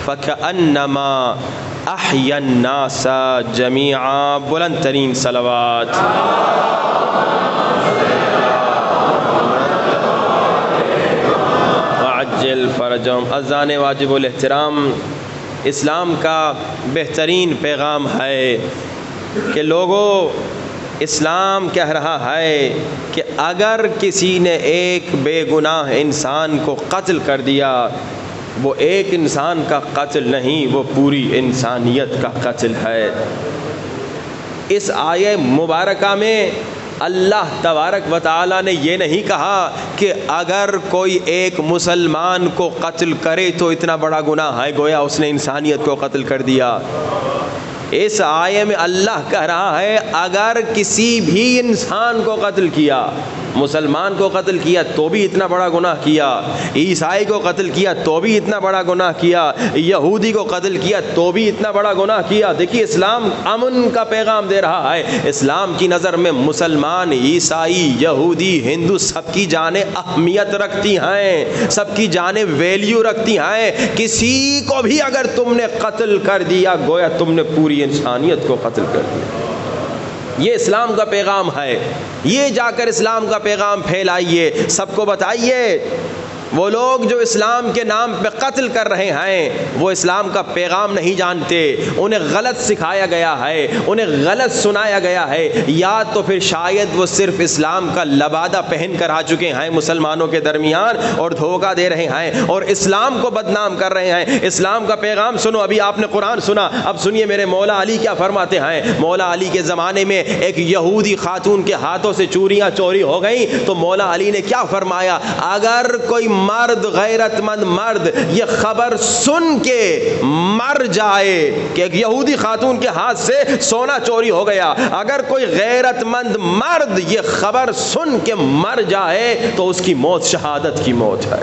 فَكَأَنَّمَا أَحْيَا النَّاسَ جَمِيعًا. بلند ترین صلوات. وَعَجِّلْ فَرَجَهُمْ. اذان واجب الاحترام اسلام کا بہترین پیغام ہے کہ لوگوں، اسلام کہہ رہا ہے کہ اگر کسی نے ایک بے گناہ انسان کو قتل کر دیا، وہ ایک انسان کا قتل نہیں، وہ پوری انسانیت کا قتل ہے. اس آیہ مبارکہ میں اللہ تبارک و تعالیٰ نے یہ نہیں کہا کہ اگر کوئی ایک مسلمان کو قتل کرے تو اتنا بڑا گناہ ہے، گویا اس نے انسانیت کو قتل کر دیا. اس آیے میں اللہ کہہ رہا ہے اگر کسی بھی انسان کو قتل کیا، مسلمان کو قتل کیا تو بھی اتنا بڑا گناہ کیا، عیسائی کو قتل کیا تو بھی اتنا بڑا گناہ کیا، یہودی کو قتل کیا تو بھی اتنا بڑا گناہ کیا. دیکھیے اسلام امن کا پیغام دے رہا ہے. اسلام کی نظر میں مسلمان، عیسائی، یہودی، ہندو سب کی جانیں اہمیت رکھتی ہیں، سب کی جانیں ویلیو رکھتی ہیں. کسی کو بھی اگر تم نے قتل کر دیا گویا تم نے پوری انسانیت کو قتل کر دیا. یہ اسلام کا پیغام ہے. یہ جا کر اسلام کا پیغام پھیلائیے، سب کو بتائیے. وہ لوگ جو اسلام کے نام پہ قتل کر رہے ہیں وہ اسلام کا پیغام نہیں جانتے، انہیں غلط سکھایا گیا ہے، انہیں غلط سنایا گیا ہے، یا تو پھر شاید وہ صرف اسلام کا لبادہ پہن کر آ چکے ہیں مسلمانوں کے درمیان اور دھوکہ دے رہے ہیں اور اسلام کو بدنام کر رہے ہیں. اسلام کا پیغام سنو. ابھی آپ نے قرآن سنا، اب سنیے میرے مولا علی کیا فرماتے ہیں. مولا علی کے زمانے میں ایک یہودی خاتون کے ہاتھوں سے چوریاں چوری ہو گئیں تو مولا علی نے کیا فرمایا؟ اگر کوئی مرد، غیرت مند مرد یہ خبر سن کے مر جائے کہ ایک یہودی خاتون کے ہاتھ سے سونا چوری ہو گیا، اگر کوئی غیرت مند مرد یہ خبر سن کے مر جائے تو اس کی موت شہادت کی موت ہے.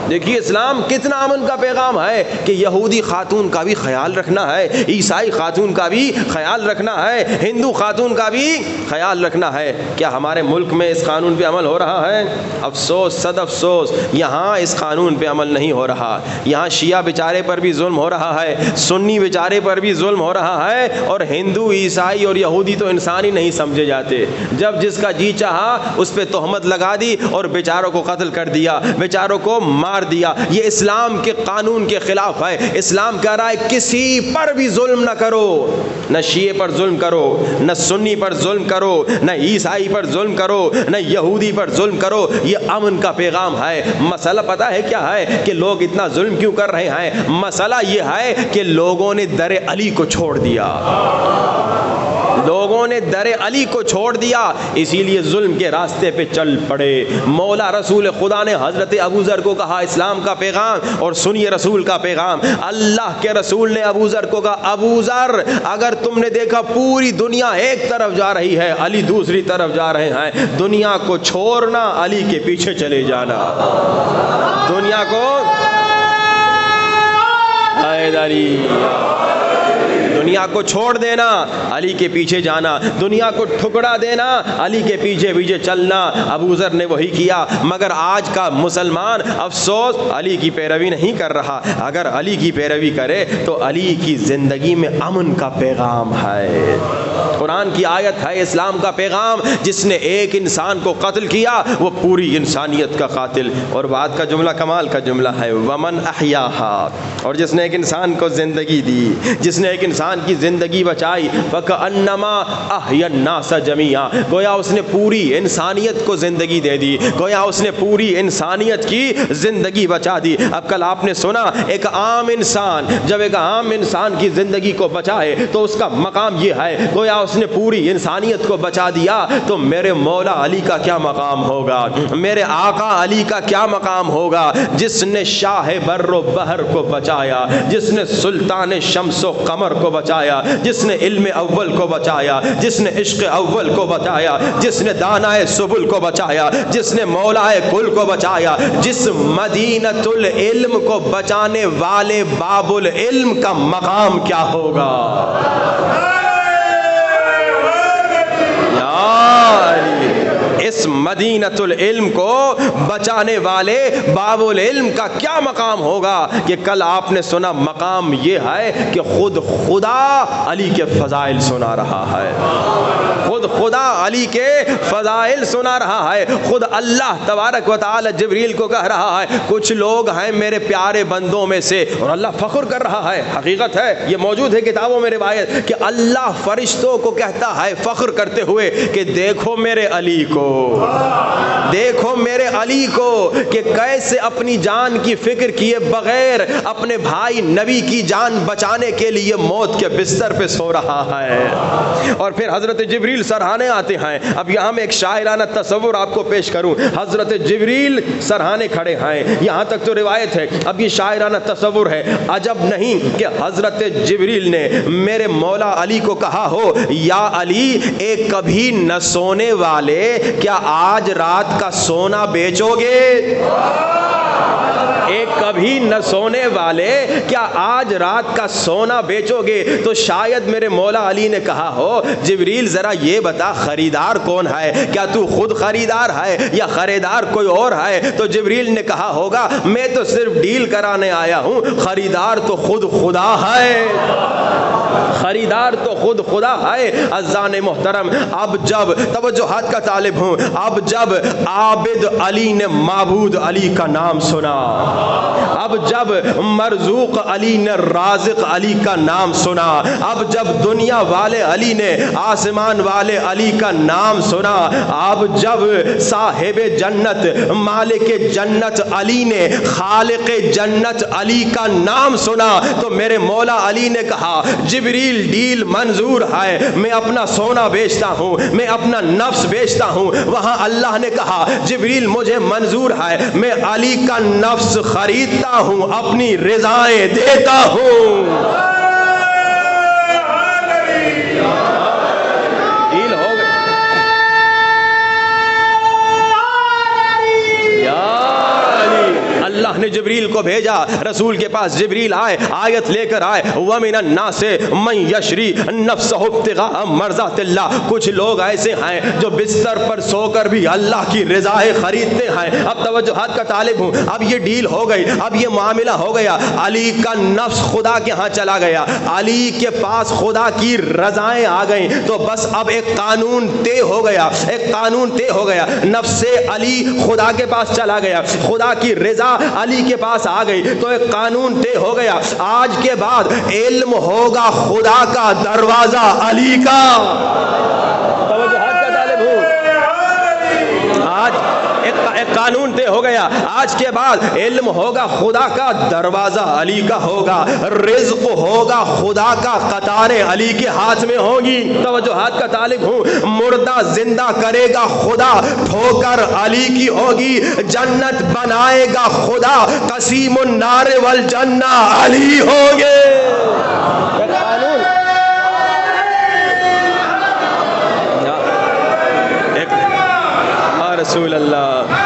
دیکھیے اسلام کتنا امن کا پیغام ہے کہ یہودی خاتون کا بھی خیال رکھنا ہے، عیسائی خاتون کا بھی خیال رکھنا ہے، ہندو خاتون کا بھی خیال رکھنا ہے. کیا ہمارے ملک میں اس قانون پہ عمل ہو رہا ہے؟ افسوس، صد افسوس، یہاں اس قانون پہ عمل نہیں ہو رہا. یہاں شیعہ بیچارے پر بھی ظلم ہو رہا ہے، سنی بیچارے پر بھی ظلم ہو رہا ہے، اور ہندو، عیسائی اور یہودی تو انسان ہی نہیں سمجھے جاتے. جب جس کا جی چاہا اس پہ تہمت لگا دی اور بیچاروں کو قتل کر دیا، بیچاروں کو مار دیا. یہ اسلام کے قانون کے خلاف ہے. اسلام کہہ رہا ہے کسی پر بھی ظلم نہ کرو، نہ شیعہ پر ظلم کرو، نہ سنی پر ظلم کرو، نہ عیسائی پر ظلم کرو، نہ یہودی پر ظلم کرو. یہ امن کا پیغام ہے. مسئلہ پتہ ہے کیا ہے کہ لوگ اتنا ظلم کیوں کر رہے ہیں؟ مسئلہ یہ ہے کہ لوگوں نے در علی کو چھوڑ دیا، لوگوں نے در علی کو چھوڑ دیا، اسی لیے ظلم کے راستے پہ چل پڑے. مولا رسول خدا نے حضرت ابو ذر کو کہا اسلام کا پیغام اور سنیے رسول کا پیغام. اللہ کے رسول نے ابو ذر کو کہا ابو ذر اگر تم نے دیکھا پوری دنیا ایک طرف جا رہی ہے، علی دوسری طرف جا رہے ہیں، دنیا کو چھوڑنا، علی کے پیچھے چلے جانا. دنیا کو دنیا کو چھوڑ دینا، علی کے پیچھے جانا، دنیا کو ٹھکرا دینا، علی کے پیچھے پیچھے چلنا. ابو ذر نے وہی کیا. مگر آج کا مسلمان افسوس علی کی پیروی نہیں کر رہا. اگر علی کی پیروی کرے تو علی کی زندگی میں امن کا پیغام ہے. قرآن کی آیت ہے، اسلام کا پیغام. جس نے ایک انسان کو قتل کیا وہ پوری انسانیت کا قاتل. اور بعد کا جملہ کمال کا جملہ ہے، ومن احیاها، اور جس نے ایک انسان کو زندگی دی، جس نے ایک انسان کی زندگی بچائی، فکأنما احیا الناس جميعا، گویا اس نے پوری انسانیت کو زندگی دے دی، گویا اس نے پوری انسانیت کی زندگی بچا دی. اب کل آپ نے سنا ایک عام انسان جب ایک عام انسان کی زندگی کو بچائے تو اس کا مقام یہ ہے، گویا اس نے پوری انسانیت کو بچا دیا. تو میرے مولا علی کا کیا مقام ہوگا، میرے آقا علی کا کیا مقام ہوگا، جس نے شاہ بر و بحر کو بچایا، جس نے سلطان شمس و قمر کو بچایا، جس نے علم اول کو بچایا، جس نے عشق اول کو بچایا، جس نے دانائے سبل کو بچایا، جس نے مولائے کل کو بچایا، جس مدینۃ العلم کو بچانے والے باب العلم کا مقام کیا ہوگا. اس مدینۃ العلم کو بچانے والے باب العلم کا کیا مقام ہوگا کہ کل آپ نے سنا مقام یہ ہے کہ خود خدا علی کے فضائل سنا رہا ہے، خود خدا علی کے فضائل سنا رہا ہے، خود اللہ تبارک و تعالی جبریل کو کہہ رہا ہے کچھ لوگ ہیں میرے پیارے بندوں میں سے، اور اللہ فخر کر رہا ہے، حقیقت ہے یہ موجود ہے کتابوں میں روایت کہ اللہ فرشتوں کو کہتا ہے فخر کرتے ہوئے کہ دیکھو میرے علی کو، دیکھو میرے علی کو کہ کیسے اپنی جان کی فکر کیے بغیر اپنے بھائی نبی کی جان بچانے کے لیے موت کے بستر پہ سو رہا ہے۔ اور پھر حضرت جبریل سرہانے آتے ہیں۔ اب یہاں میں ایک شاعرانہ تصور آپ کو پیش کروں، حضرت جبریل سرہانے کھڑے ہیں، یہاں تک تو روایت ہے، اب یہ شاعرانہ تصور ہے، عجب نہیں کہ حضرت جبریل نے میرے مولا علی کو کہا ہو یا علی ایک کبھی نہ سونے والے کیا آج رات کا سونا بیچو گے؟ ایک کبھی نہ سونے والے کیا آج رات کا سونا بیچو گے؟ تو شاید میرے مولا علی نے کہا ہو جبریل ذرا یہ بتا خریدار کون ہے، کیا تو خود خریدار ہے یا خریدار کوئی اور ہے؟ تو جبریل نے کہا ہوگا میں تو صرف ڈیل کرانے آیا ہوں، خریدار تو خود خدا ہے، خریدار تو خود خدا ہے۔ عزیزان محترم، اب جب توجہات کا طالب ہوں، اب جب عابد علی نے معبود علی کا نام سنا، اب جب مرزوق علی نے رازق علی کا نام سنا، اب جب دنیا والے علی نے آسمان والے علی کا نام سنا، اب جب صاحب جنت مالک جنت علی نے خالق جنت علی کا نام سنا، تو میرے مولا علی نے کہا جبریل ڈیل منظور ہے، میں اپنا سونا بیچتا ہوں، میں اپنا نفس بیچتا ہوں۔ وہاں اللہ نے کہا جبریل مجھے منظور ہے، میں علی کا نفس خریدتا ہوں، اپنی رضائیں دیتا ہوں۔ ڈیل ہو گئی۔ اللہ نے جبریل کو بھیجا، رسول کے پاس جبریل آئے، آیت لے کر آئے وَمِنَ النَّاسِ مَن يَشْرِي نَفْسَهُ ابْتِغَاءَ مَرْضَاتِ اللَّهِ، کچھ لوگ ایسے ہیں جو بستر پر سو کر بھی اللہ کی رضائیں خریدتے ہیں۔ اب توجہات کا طالب ہوں، اب یہ ڈیل ہو گئی، اب یہ معاملہ ہو گیا، علی کا نفس خدا کے ہاں چلا گیا، علی کے پاس خدا کی رضائیں آ گئیں، تو بس اب ایک قانون طے ہو گیا، ایک قانون طے ہو گیا، نفس علی خدا کے پاس چلا گیا، خدا کی رضا علی کے پاس آ گئی، تو ایک قانون طے ہو گیا، آج کے بعد علم ہوگا خدا کا، دروازہ علی کا۔ توجہات کا طالب ہوں، آج ایک قانون طے ہو گیا، آج کے بعد علم ہوگا خدا کا، دروازہ علی کا ہوگا، رزق ہوگا خدا کا، قطاریں علی کے ہاتھ میں ہوں گی۔ توجہات کا طالب ہوں، مردہ زندہ کرے گا خدا، ٹھوکر علی کی ہوگی، جنت بنائے گا خدا، قسیم النار والجنہ علی ہوں گے۔ رسول اللہ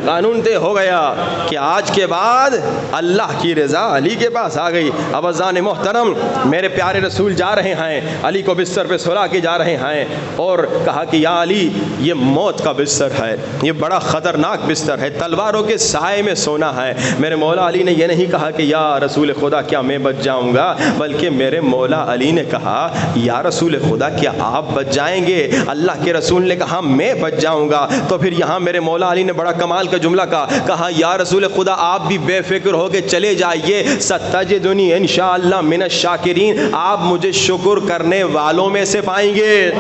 قانون طے ہو گیا کہ آج کے بعد اللہ کی رضا علی کے پاس آ گئی۔ اب عزیزان محترم، میرے پیارے رسول جا رہے ہیں، علی کو بستر پہ سلا کے جا رہے ہیں، اور کہا کہ یا علی یہ موت کا بستر ہے، یہ بڑا خطرناک بستر ہے، تلواروں کے سائے میں سونا ہے۔ میرے مولا علی نے یہ نہیں کہا کہ یا رسول خدا کیا میں بچ جاؤں گا، بلکہ میرے مولا علی نے کہا یا رسول خدا کیا آپ بچ جائیں گے؟ اللہ کے رسول نے کہا میں بچ جاؤں گا۔ تو پھر یہاں میرے مولا علی نے بڑا کمال کا جملہ کہا یا رسول خدا آپ بھی بے فکر ہو کے چلے جائیے، ستجدنی انشاءاللہ من الشاکرین، آپ مجھے شکر کرنے والوں میں سے پائیں گے۔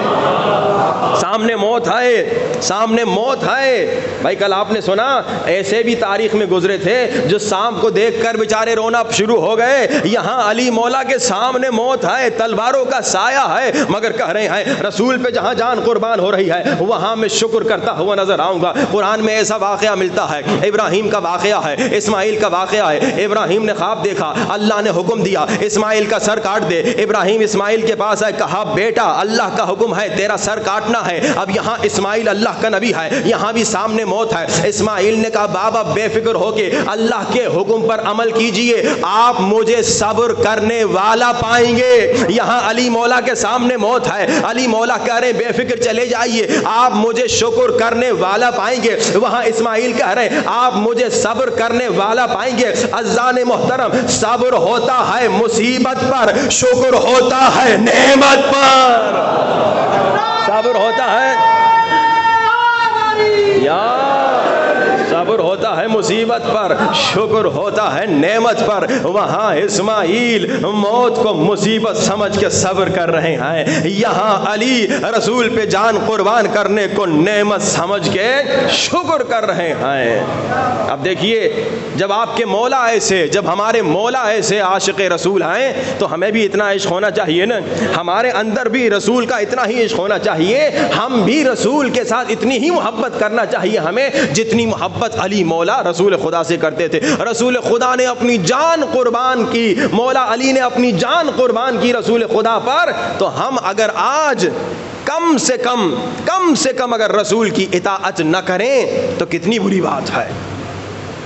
سامنے موت ہے، سامنے موت ہے۔ بھائی کل آپ نے سنا ایسے بھی تاریخ میں گزرے تھے جو شام کو دیکھ کر بیچارے رونا شروع ہو گئے، یہاں علی مولا کے سامنے موت ہے، تلواروں کا سایہ ہے، مگر کہہ رہے ہیں رسول پہ جہاں جان قربان ہو رہی ہے وہاں میں شکر کرتا ہوا نظر آؤں گا۔ قرآن میں ایسا واقعہ واقعہ ملتا ہے، ابراہیم کا واقعہ ہے، اسماعیل کا واقعہ ہے۔ ابراہیم نے خواب دیکھا، اللہ نے حکم دیا اسماعیل کا سر کاٹ دے۔ ابراہیم اسماعیل کے پاس آئے، کہا بیٹا اللہ کا حکم ہے تیرا سر کاٹنا ہے۔ اب یہاں اسماعیل اللہ کا نبی ہے، یہاں بھی سامنے موت ہے۔ اسماعیل نے کہا بابا بے فکر ہو کے اللہ کے حکم پر عمل کیجئے، آپ مجھے صبر کرنے والا پائیں گے۔ یہاں علی مولا کے سامنے موت ہے، علی مولا کہہ رہے بے فکر چلے جائیے، آپ مجھے شکر کرنے والا پائیں گے۔ وہاں اسماعیل کہہ رہے آپ مجھے صبر کرنے والا پائیں گے۔ عزیزان محترم، صبر ہوتا ہے مصیبت پر، شکر ہوتا ہے نعمت پر۔ صبر ہوتا ہے صبر ہوتا ہے مصیبت پر، شکر ہوتا ہے نعمت پر۔ وہاں اسماعیل موت کو مصیبت سمجھ کے صبر کر رہے ہیں، یہاں علی رسول پہ جان قربان کرنے کو نعمت سمجھ کے شکر کر رہے ہیں۔ اب دیکھیے، جب آپ کے مولا ایسے، جب ہمارے مولا ایسے عاشق رسول ہیں تو ہمیں بھی اتنا عشق ہونا چاہیے نا، ہمارے اندر بھی رسول کا اتنا ہی عشق ہونا چاہیے، ہم بھی رسول کے ساتھ اتنی ہی محبت کرنا چاہیے ہمیں جتنی محبت علی مولا رسول خدا سے کرتے تھے۔ رسول خدا نے اپنی جان قربان کی، مولا علی نے اپنی جان قربان کی رسول خدا پر، تو ہم اگر آج کم سے کم اگر رسول کی اطاعت نہ کریں تو کتنی بری بات ہے۔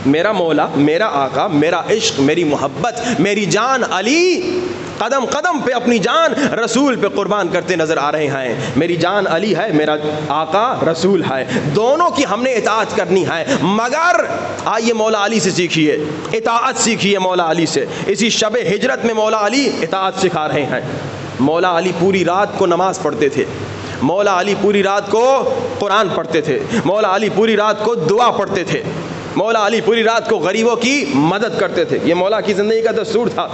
میرا مولا، میرا آقا، میرا عشق، میری محبت، میری جان علی قدم قدم پہ اپنی جان رسول پہ قربان کرتے نظر آ رہے ہیں۔ میری جان علی ہے، میرا آقا رسول ہے، دونوں کی ہم نے اطاعت کرنی ہے۔ مگر آئیے مولا علی سے سیکھیے، اطاعت سیکھیے مولا علی سے۔ اسی شب ہجرت میں مولا علی اطاعت سکھا رہے ہیں۔ مولا علی پوری رات کو نماز پڑھتے تھے، مولا علی پوری رات کو قرآن پڑھتے تھے، مولا علی پوری رات کو دعا پڑھتے تھے، مولا علی پوری رات کو غریبوں کی مدد کرتے تھے۔ یہ مولا کی زندگی کا دستور تھا۔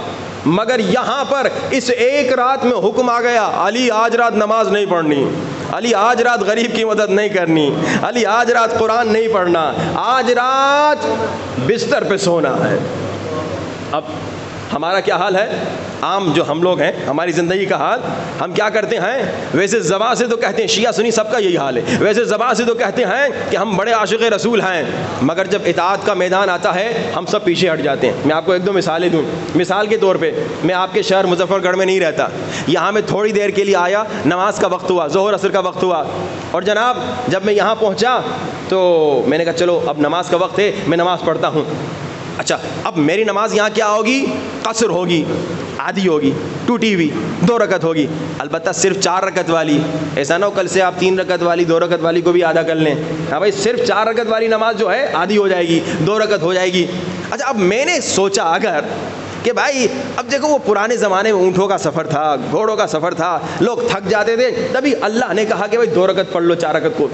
مگر یہاں پر اس ایک رات میں حکم آ گیا، علی آج رات نماز نہیں پڑھنی، علی آج رات غریب کی مدد نہیں کرنی، علی آج رات قرآن نہیں پڑھنا، آج رات بستر پہ سونا ہے۔ اب ہمارا کیا حال ہے؟ عام جو ہم لوگ ہیں، ہماری زندگی کا حال، ہم کیا کرتے ہیں؟ ویسے زبان سے تو کہتے ہیں، شیعہ سنی سب کا یہی حال ہے، ویسے زبان سے تو کہتے ہیں کہ ہم بڑے عاشق رسول ہیں، مگر جب اطاعت کا میدان آتا ہے ہم سب پیچھے ہٹ جاتے ہیں۔ میں آپ کو ایک دو مثالیں دوں۔ مثال کے طور پہ، میں آپ کے شہر مظفر گڑھ میں نہیں رہتا، یہاں میں تھوڑی دیر کے لیے آیا، نماز کا وقت ہوا، ظہر عصر کا وقت ہوا، اور جناب جب میں یہاں پہنچا تو میں نے کہا چلو اب نماز کا وقت ہے، میں نماز پڑھتا ہوں۔ اچھا، اب میری نماز یہاں کیا ہوگی؟ قصر ہوگی، آدھی ہوگی، ٹوٹی ہوئی، 2 رکعت ہوگی، البتہ صرف 4 رکعت والی۔ ایسا نہ ہو کل سے آپ 3 رکعت والی 2 رکعت والی کو بھی آدھا کر لیں۔ ہاں بھائی، صرف 4 رکعت والی نماز جو ہے آدھی ہو جائے گی، 2 رکعت ہو جائے گی۔ اچھا، اب میں نے سوچا اگر کہ بھائی اب دیکھو وہ پرانے زمانے میں اونٹوں کا سفر تھا، گھوڑوں کا سفر تھا، لوگ تھک جاتے تھے، تبھی اللہ نے کہا کہ بھائی 2 رکعت پڑھ لو 4 رکعت کو۔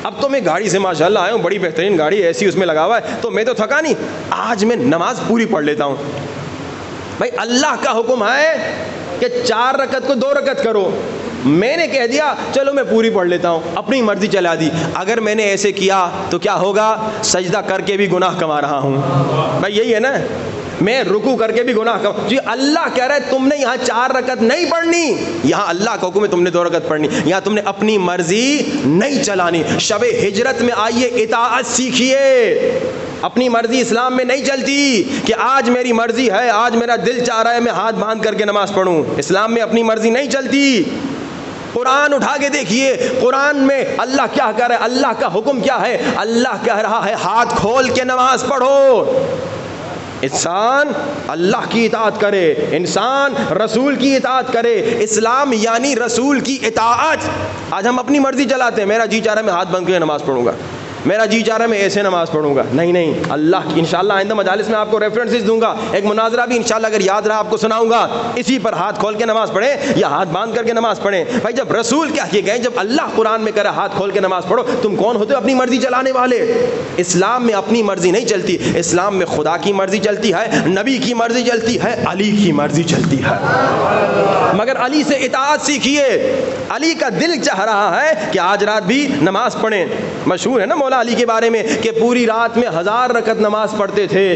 اب تو میں گاڑی سے ماشاءاللہ آیا ہوں، بڑی بہترین گاڑی ایسی اس میں لگا ہوا ہے، تو میں تو تھکا نہیں، آج میں نماز پوری پڑھ لیتا ہوں۔ بھائی اللہ کا حکم ہے کہ 4 رکعت کو 2 رکعت کرو، میں نے کہہ دیا چلو میں پوری پڑھ لیتا ہوں، اپنی مرضی چلا دی۔ اگر میں نے ایسے کیا تو کیا ہوگا؟ سجدہ کر کے بھی گناہ کما رہا ہوں۔ بھائی یہی ہے نا، میں رکوع کر کے بھی گناہ کما۔ جی اللہ کہہ رہا ہے تم نے یہاں 4 رکعت نہیں پڑھنی، یہاں اللہ کا حکم ہے تم نے 2 رکعت پڑھنی، یہاں تم نے اپنی مرضی نہیں چلانی۔ شب ہجرت میں آئیے اطاعت سیکھیے۔ اپنی مرضی اسلام میں نہیں چلتی کہ آج میری مرضی ہے، آج میرا دل چاہ رہا ہے میں ہاتھ باندھ کر کے نماز پڑھوں، اسلام میں اپنی مرضی نہیں چلتی۔ قرآن اٹھا کے دیکھیے، قرآن میں اللہ کیا کہہ رہا ہے، اللہ کا حکم کیا ہے؟ اللہ کہہ رہا ہے ہاتھ کھول کے نماز پڑھو۔ انسان اللہ کی اطاعت کرے، انسان رسول کی اطاعت کرے۔ اسلام یعنی رسول کی اطاعت۔ آج ہم اپنی مرضی چلاتے ہیں، میرا جی چاہ رہا ہے میں ہاتھ بند کے نماز پڑھوں گا، میرا جی چاہ رہا ہے میں ایسے نماز پڑھوں گا۔ نہیں نہیں، اللہ کی انشاءاللہ آئندہ مجالس میں آپ کو ریفرنسز دوں گا، ایک مناظرہ بھی انشاءاللہ اگر یاد رہا آپ کو سناؤں گا، اسی پر ہاتھ کھول کے نماز پڑھیں یا ہاتھ باندھ کر کے نماز پڑھیں۔ بھائی جب رسول کیا کیے گئے، جب اللہ قرآن میں کہہ رہا ہاتھ کھول کے نماز پڑھو، تم کون ہوتے ہو اپنی مرضی چلانے والے؟ اسلام میں اپنی مرضی نہیں چلتی، اسلام میں خدا کی مرضی چلتی ہے، نبی کی مرضی چلتی ہے، علی کی مرضی چلتی ہے۔ مگر علی سے اطاعت سیکھیے۔ علی کا دل چاہ رہا ہے کہ آج رات بھی نماز پڑھیں۔ مشہور ہے نا مولا علی کے بارے میں کہ پوری رات میں 1000 رکعت نماز پڑھتے تھے۔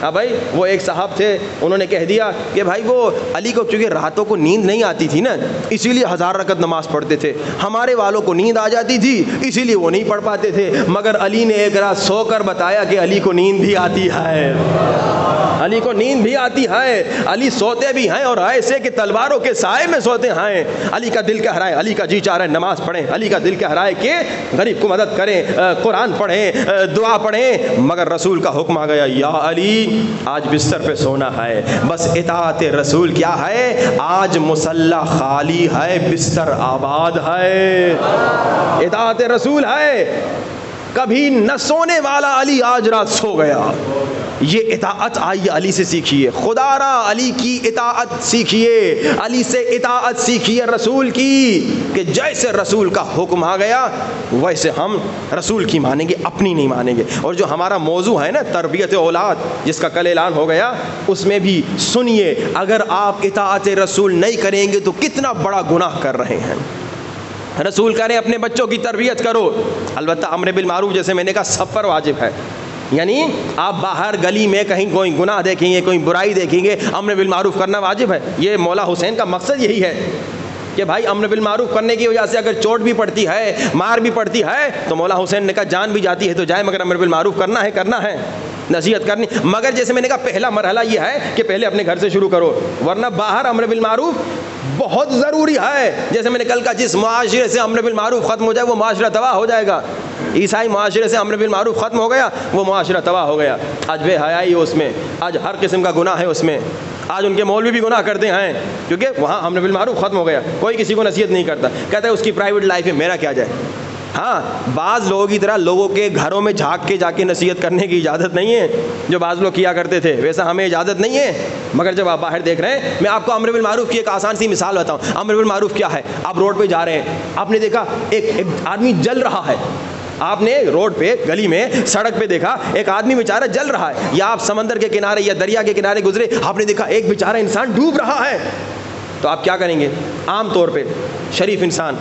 ہاں بھائی وہ ایک صاحب تھے, انہوں نے کہہ دیا کہ بھائی وہ علی کو چونکہ راتوں کو نیند نہیں آتی تھی نا, اسی لیے 1000 رکعت نماز پڑھتے تھے, ہمارے والوں کو نیند آ جاتی تھی اسی لیے وہ نہیں پڑھ پاتے تھے, مگر علی نے ایک رات سو کر بتایا کہ علی کو نیند بھی آتی ہے, علی کو نیند بھی آتی ہے, علی سوتے بھی ہیں اور ایسے کہ تلواروں کے سائے میں سوتے ہیں. علی کا دل کہہ رہا ہے, علی کا جی چاہ رہا ہے نماز پڑھیں, علی کا دل کہہ رہا ہے کہ غریب کو مدد کریں, قرآن پڑھیں, دعا پڑھیں, مگر رسول کا حکم آ گیا, یا علی آج بستر پہ سونا ہے, بس اطاعت رسول کیا ہے, آج مصلی خالی ہے بستر آباد ہے, اطاعت رسول ہے. کبھی نہ سونے والا علی آج رات سو گیا. یہ اطاعت آئیے علی سے سیکھیے, خدا را علی کی اطاعت سیکھیے, علی سے اطاعت سیکھیے رسول کی, کہ جیسے رسول کا حکم آ گیا ویسے ہم رسول کی مانیں گے, اپنی نہیں مانیں گے. اور جو ہمارا موضوع ہے نا تربیت اولاد, جس کا کل اعلان ہو گیا, اس میں بھی سنیے, اگر آپ اطاعت رسول نہیں کریں گے تو کتنا بڑا گناہ کر رہے ہیں. رسول کہہ رہے ہیں اپنے بچوں کی تربیت کرو, البتہ امر بالمعروف جیسے میں نے کہا سب پر واجب ہے. یعنی آپ باہر گلی میں کہیں کوئی گناہ دیکھیں گے, کوئی برائی دیکھیں گے, امر بالمعروف کرنا واجب ہے. یہ مولا حسین کا مقصد یہی ہے کہ بھائی امر بالمعروف کرنے کی وجہ سے اگر چوٹ بھی پڑتی ہے, مار بھی پڑتی ہے, تو مولا حسین نے کہا جان بھی جاتی ہے تو جائے, مگر امر بالمعروف کرنا ہے, نصیحت کرنی. مگر جیسے میں نے کہا پہلا مرحلہ یہ ہے کہ پہلے اپنے گھر سے شروع کرو, ورنہ باہر امر بالمعروف بہت ضروری ہے. جیسے میں نے کل کہا جس معاشرے سے امر بالمعروف ختم ہو جائے وہ معاشرہ تباہ ہو جائے گا. عیسائی معاشرے سے امر بالمعروف ختم ہو گیا وہ معاشرہ تباہ ہو گیا. آج بے حیائی ہے اس میں, آج ہر قسم کا گناہ ہے اس میں, آج ان کے مولوی بھی گناہ کرتے ہیں کیونکہ وہاں امر بالمعروف ختم ہو گیا. کوئی کسی کو نصیحت نہیں کرتا, کہتا ہے اس کی پرائیویٹ لائف ہے, میرا کیا جائے. ہاں بعض لوگوں کی طرح لوگوں کے گھروں میں جھانک کے جا کے نصیحت کرنے کی اجازت نہیں ہے, جو بعض لوگ کیا کرتے تھے, ویسا ہمیں اجازت نہیں ہے. مگر جب آپ باہر دیکھ رہے ہیں, میں آپ کو امر بالمعروف کی ایک آسان سی مثال بتاؤں. امر بالمعروف کیا ہے, آپ روڈ پہ جا رہے ہیں, آپ نے دیکھا ایک آدمی جل رہا ہے, آپ نے روڈ پہ گلی میں سڑک پہ دیکھا ایک آدمی بیچارہ جل رہا ہے, یا آپ سمندر کے کنارے یا دریا کے کنارے گزرے, آپ نے دیکھا ایک بیچارہ انسان ڈوب رہا ہے, تو آپ کیا کریں گے؟ عام طور پہ شریف انسان,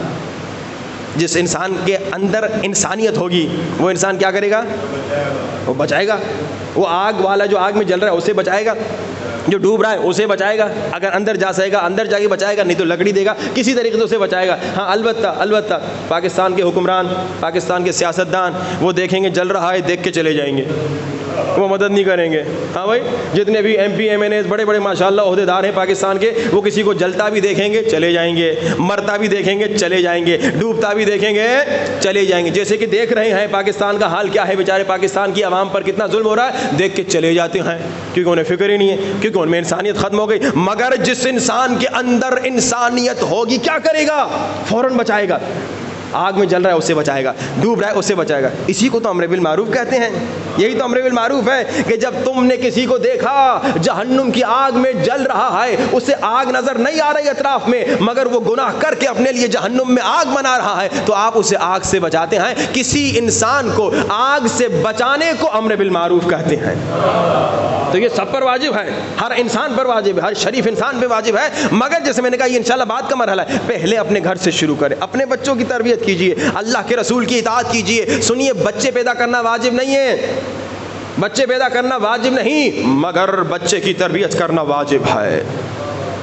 جس انسان کے اندر انسانیت ہوگی, وہ انسان کیا کرے گا؟ وہ بچائے گا. وہ آگ والا جو آگ میں جل رہا ہے اسے بچائے گا, جو ڈوب رہا ہے اسے بچائے گا, اگر اندر جا سکے گا اندر جا کے بچائے گا, نہیں تو لکڑی دے گا, کسی طریقے سے اسے بچائے گا. ہاں البتہ پاکستان کے حکمران, پاکستان کے سیاستدان, وہ دیکھیں گے جل رہا ہے, دیکھ کے چلے جائیں گے, وہ مدد نہیں کریں گے. ہاں بھائی جتنے بھی ایم پی ایم این ایز بڑے بڑے ماشاءاللہ عہدیدار ہیں پاکستان کے, وہ کسی کو جلتا بھی دیکھیں گے چلے جائیں گے, مرتا بھی دیکھیں گے چلے جائیں گے, ڈوبتا بھی دیکھیں گے چلے جائیں گے. جیسے کہ دیکھ رہے ہیں پاکستان کا حال کیا ہے, بیچارے پاکستان کی عوام پر کتنا ظلم ہو رہا ہے, دیکھ کے چلے جاتے ہیں کیونکہ انہیں فکر ہی نہیں ہے, کیونکہ ان میں انسانیت ختم ہو گئی. مگر جس انسان کے اندر انسانیت ہوگی کیا کرے گا؟ فوراً بچائے گا. آگ میں جل رہا ہے اسے بچائے گا, ڈوب رہا ہے اسے بچائے گا. اسی کو تو امر بالمعروف کہتے ہیں. یہی تو امر بالمعروف ہے کہ جب تم نے کسی کو دیکھا جہنم کی آگ میں جل رہا ہے, اسے آگ نظر نہیں آ رہی اطراف میں, مگر وہ گناہ کر کے اپنے لیے جہنم میں آگ بنا رہا ہے, تو آپ اسے آگ سے بچاتے ہیں. کسی انسان کو آگ سے بچانے کو امر بالمعروف کہتے ہیں. تو یہ سب پر واجب ہے, ہر انسان پر واجب ہے, ہر شریف انسان پہ واجب ہے. مگر جیسے میں نے کہا یہ انشاءاللہ بعد کا مرحلہ ہے, پہلے اپنے گھر سے شروع کریں, اپنے بچوں کی تربیت کیجئے, اللہ کے رسول کی اطاعت کیجئے. سنیے, بچے پیدا کرنا واجب نہیں ہے, بچے پیدا کرنا واجب نہیں, مگر بچے کی تربیت کرنا واجب ہے.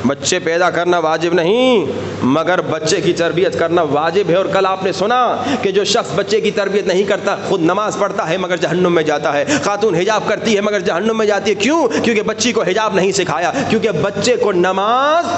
بچے پیدا کرنا واجب نہیں مگر بچے کی تربیت کرنا واجب ہے. اور کل آپ نے سنا کہ جو شخص بچے کی تربیت نہیں کرتا, خود نماز پڑھتا ہے مگر جہنم میں جاتا ہے. خاتون حجاب کرتی ہے مگر جہنم میں جاتی ہے. کیوں؟ کیونکہ بچی کو حجاب نہیں سکھایا, کیونکہ بچے کو نماز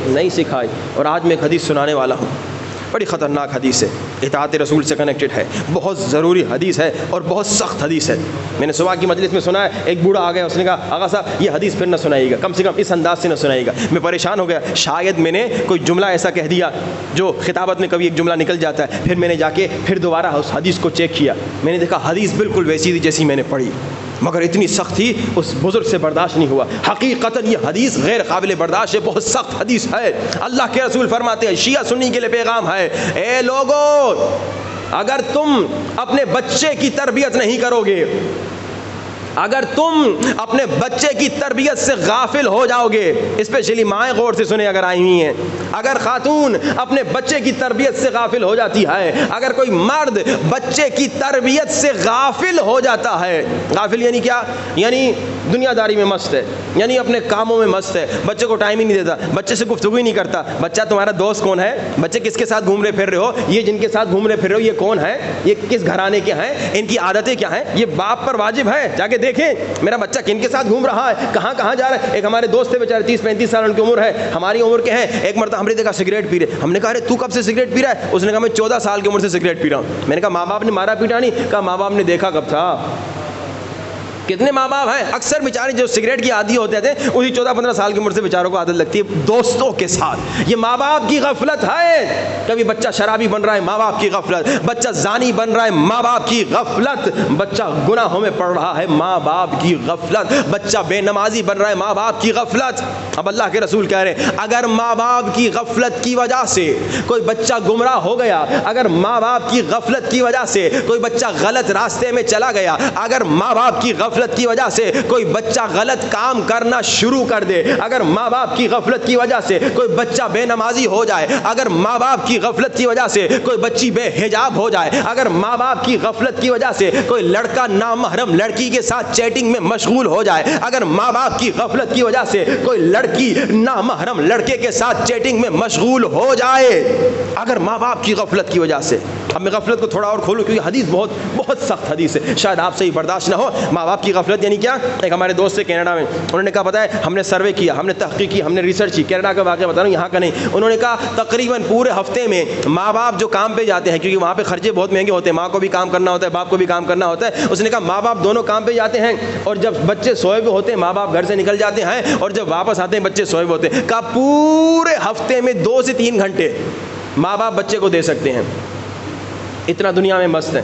نہیں سکھائی. اور آج میں ایک حدیث سنانے والا ہوں, بڑی خطرناک حدیث ہے, اطاعت رسول سے کنیکٹڈ ہے, بہت ضروری حدیث ہے اور بہت سخت حدیث ہے. میں نے صبح کی مجلس میں سنا ہے, ایک بوڑھا آ گیا, اس نے کہا آغا صاحب یہ حدیث پھر نہ سنائیے گا, کم سے کم اس انداز سے نہ سنائیے گا. میں پریشان ہو گیا, شاید میں نے کوئی جملہ ایسا کہہ دیا جو خطابت میں کبھی ایک جملہ نکل جاتا ہے. پھر میں نے جا کے پھر دوبارہ اس حدیث کو چیک کیا, میں نے دیکھا حدیث بالکل ویسی تھی جیسی میں نے پڑھی, مگر اتنی سخت تھی اس بزرگ سے برداشت نہیں ہوا. حقیقتاً یہ حدیث غیر قابل برداشت ہے, بہت سخت حدیث ہے. اللہ کے رسول فرماتے ہیں, شیعہ سنی کے لیے پیغام ہے, اے لوگو اگر تم اپنے بچے کی تربیت نہیں کرو گے, اگر تم اپنے بچے کی تربیت سے غافل ہو جاؤ گے، اسپیشلی مائیں غور سے سنیں اگر آئی ہوئی ہیں، اگر خاتون اپنے بچے کی تربیت سے غافل ہو جاتی ہے، اگر کوئی مرد بچے کی تربیت سے غافل ہو جاتا ہے، غافل یعنی کیا؟ یعنی دنیا داری میں مست ہے، یعنی اپنے کاموں میں مست ہے، بچے کو ٹائم ہی نہیں دیتا، بچے سے گفتگو ہی نہیں کرتا، بچہ تمہارا دوست کون ہے، بچے کس کے ساتھ گھوم رہے پھر رہے ہو، یہ جن کے ساتھ گھوم رہے پھر رہے ہو یہ کون ہے، یہ کس گھرانے کے ہیں، ان کی عادتیں کیا ہیں، یہ باپ پر واجب ہے جا کے دیکھیں میرا بچہ کن کے ساتھ گھوم رہا ہے، کہاں کہاں جا رہا ہے۔ ایک ہمارے دوست تھے بیچارے 30-35 سال ان کی عمر ہے، ہماری عمر کے ہیں، ایک مرتبہ ہم نے دیکھا سگریٹ پی رہے، ہم نے کہا ارے تو کب سے سگریٹ پی رہا ہے؟ اس نے کہا میں 14 سال کی عمر سے سگریٹ پی رہا ہوں۔ میں نے کہا ماں باپ نے مارا پیٹا نہیں؟ کہا ماں باپ نے دیکھا کب تھا۔ کتنے ماں باپ ہیں اکثر بیچارے جو سگریٹ کی عادی ہوتے تھے اسی 14-15 سال کی عمر سے بیچاروں کو عادت لگتی ہے دوستوں کے ساتھ۔ یہ ماں باپ کی غفلت ہے۔ کبھی بچہ شرابی بن رہا ہے، ماں باپ کی غفلت، بچہ زانی بن رہا ہے، ماں باپ کی غفلت، بچہ گناہوں میں پڑ رہا ہے، ماں باپ کی غفلت، بچہ بے نمازی بن رہا ہے، ماں باپ کی غفلت۔ اب اللہ کے رسول کہہ رہے ہیں اگر ماں باپ کی غفلت کی وجہ سے کوئی بچہ گمراہ ہو گیا، اگر ماں باپ کی غفلت کی وجہ سے کوئی بچہ غلط راستے میں چلا گیا، اگر ماں باپ کی غفلت کی وجہ سے کوئی بچہ غلط کام کرنا شروع کر دے، اگر ماں باپ کی غفلت کی وجہ سے کوئی بچہ بے نمازی ہو جائے، اگر ماں باپ کی غفلت کی وجہ سے کوئی بچی بے حجاب ہو جائے، اگر ماں باپ کی غفلت کی وجہ سے کوئی لڑکا نامحرم لڑکی کے ساتھ چیٹنگ میں مشغول ہو جائے، اگر ماں باپ کی غفلت کی وجہ سے کوئی لڑکی نامحرم لڑکے کے ساتھ چیٹنگ میں مشغول ہو جائے، اگر ماں باپ کی غفلت کی وجہ سے۔ اب میں غفلت کو تھوڑا اور کھولوں کیونکہ حدیث بہت بہت سخت حدیث ہے، شاید آپ سے ہی برداشت نہ ہو۔ ماں باپ کی غفلت یعنی کیا؟ ایک ہمارے دوست تھے کینیڈا میں، انہوں نے کہا پتہ ہے ہم نے سروے کیا، ہم نے تحقیق کی، ہم نے ریسرچ کی، کینیڈا کا واقعہ بتا رہا ہوں یہاں کا نہیں۔ انہوں نے کہا تقریباً پورے ہفتے میں ماں باپ جو کام پہ جاتے ہیں کیونکہ وہاں پہ خرچے بہت مہنگے ہوتے ہیں، ماں کو بھی کام کرنا ہوتا ہے، باپ کو بھی کام کرنا ہوتا ہے، اس نے کہا ماں باپ دونوں کام پہ جاتے ہیں اور جب بچے سوئے ہوئے ہوتے ہیں ماں باپ گھر سے نکل جاتے ہیں اور جب واپس آتے ہیں بچے سوئے ہوئے ہوتے ہیں۔ کہا پورے ہفتے میں 2 سے 3 گھنٹے ماں باپ بچے کو دے سکتے ہیں، اتنا دنیا میں مست ہیں،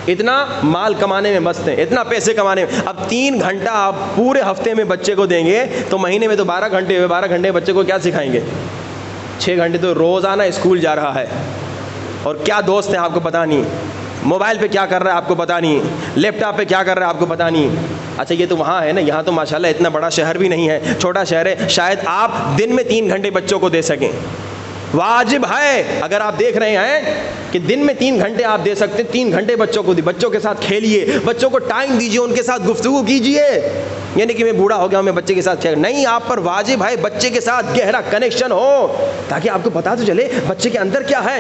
اتنا مال کمانے میں مست ہیں، اتنا پیسے کمانے میں۔ اب 3 گھنٹہ آپ پورے ہفتے میں بچے کو دیں گے تو مہینے میں تو 12 گھنٹے ہوئے، 12 گھنٹے بچے کو کیا سکھائیں گے؟ 6 گھنٹے تو روزانہ اسکول جا رہا ہے، اور کیا دوست ہیں آپ کو پتہ نہیں، موبائل پہ کیا کر رہا ہے آپ کو پتہ نہیں، لیپ ٹاپ پہ کیا کر رہا ہے آپ کو پتہ نہیں۔ اچھا یہ تو وہاں ہے نا، یہاں تو ماشاءاللہ اتنا بڑا شہر بھی نہیں ہے، چھوٹا شہر ہے، شاید آپ دن میں 3 گھنٹے بچوں کو دے سکیں۔ واجب ہے اگر آپ دیکھ رہے ہیں کہ دن میں 3 گھنٹے آپ دے سکتے ہیں، 3 گھنٹے بچوں کو دی، بچوں کے ساتھ کھیلیے، بچوں کو ٹائم دیجیے، ان کے ساتھ گفتگو کیجیے۔ یعنی کہ میں بوڑھا ہو گیا ہوں میں بچے کے ساتھ کھیل نہیں، آپ پر واجب ہے بچے کے ساتھ گہرا کنیکشن ہو تاکہ آپ کو پتا تو چلے بچے کے اندر کیا ہے،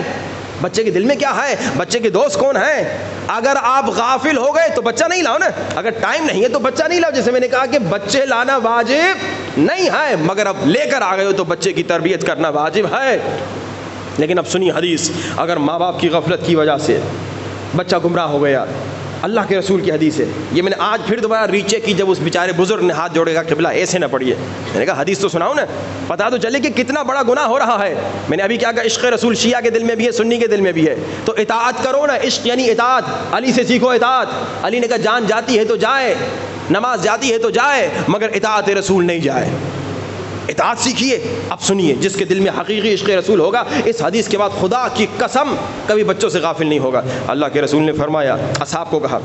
بچے کے دل میں کیا ہے، بچے کے دوست کون ہیں۔ اگر آپ غافل ہو گئے تو بچہ نہیں لاؤ نا، اگر ٹائم نہیں ہے تو بچہ نہیں لاؤ۔ جیسے میں نے کہا کہ بچے لانا واجب نہیں ہے، مگر اب لے کر آ گئے ہو تو بچے کی تربیت کرنا واجب ہے۔ لیکن اب سنی حدیث، اگر ماں باپ کی غفلت کی وجہ سے بچہ گمراہ ہو گیا، اللہ کے رسول کی حدیث ہے، یہ میں نے آج پھر دوبارہ ریچیک کی جب اس بیچارے بزرگ نے ہاتھ جوڑے گا قبلہ ایسے نہ پڑھیے، میں نے کہا حدیث تو سناؤ نا، پتا تو چلے کہ کتنا بڑا گناہ ہو رہا ہے۔ میں نے ابھی کیا کہا، عشق رسول شیعہ کے دل میں بھی ہے، سنی کے دل میں بھی ہے، تو اطاعت کرو نا، عشق یعنی اطاعت، علی سے سیکھو اطاعت۔ علی نے کہا جان جاتی ہے تو جائے، نماز جاتی ہے تو جائے، مگر اطاعت رسول نہیں جائے، اطاعت سیکھیے۔ اب سنیے، جس کے دل میں حقیقی عشق رسول ہوگا اس حدیث کے بعد خدا کی قسم کبھی بچوں سے غافل نہیں ہوگا۔ اللہ کے رسول نے فرمایا، اصحاب کو کہا،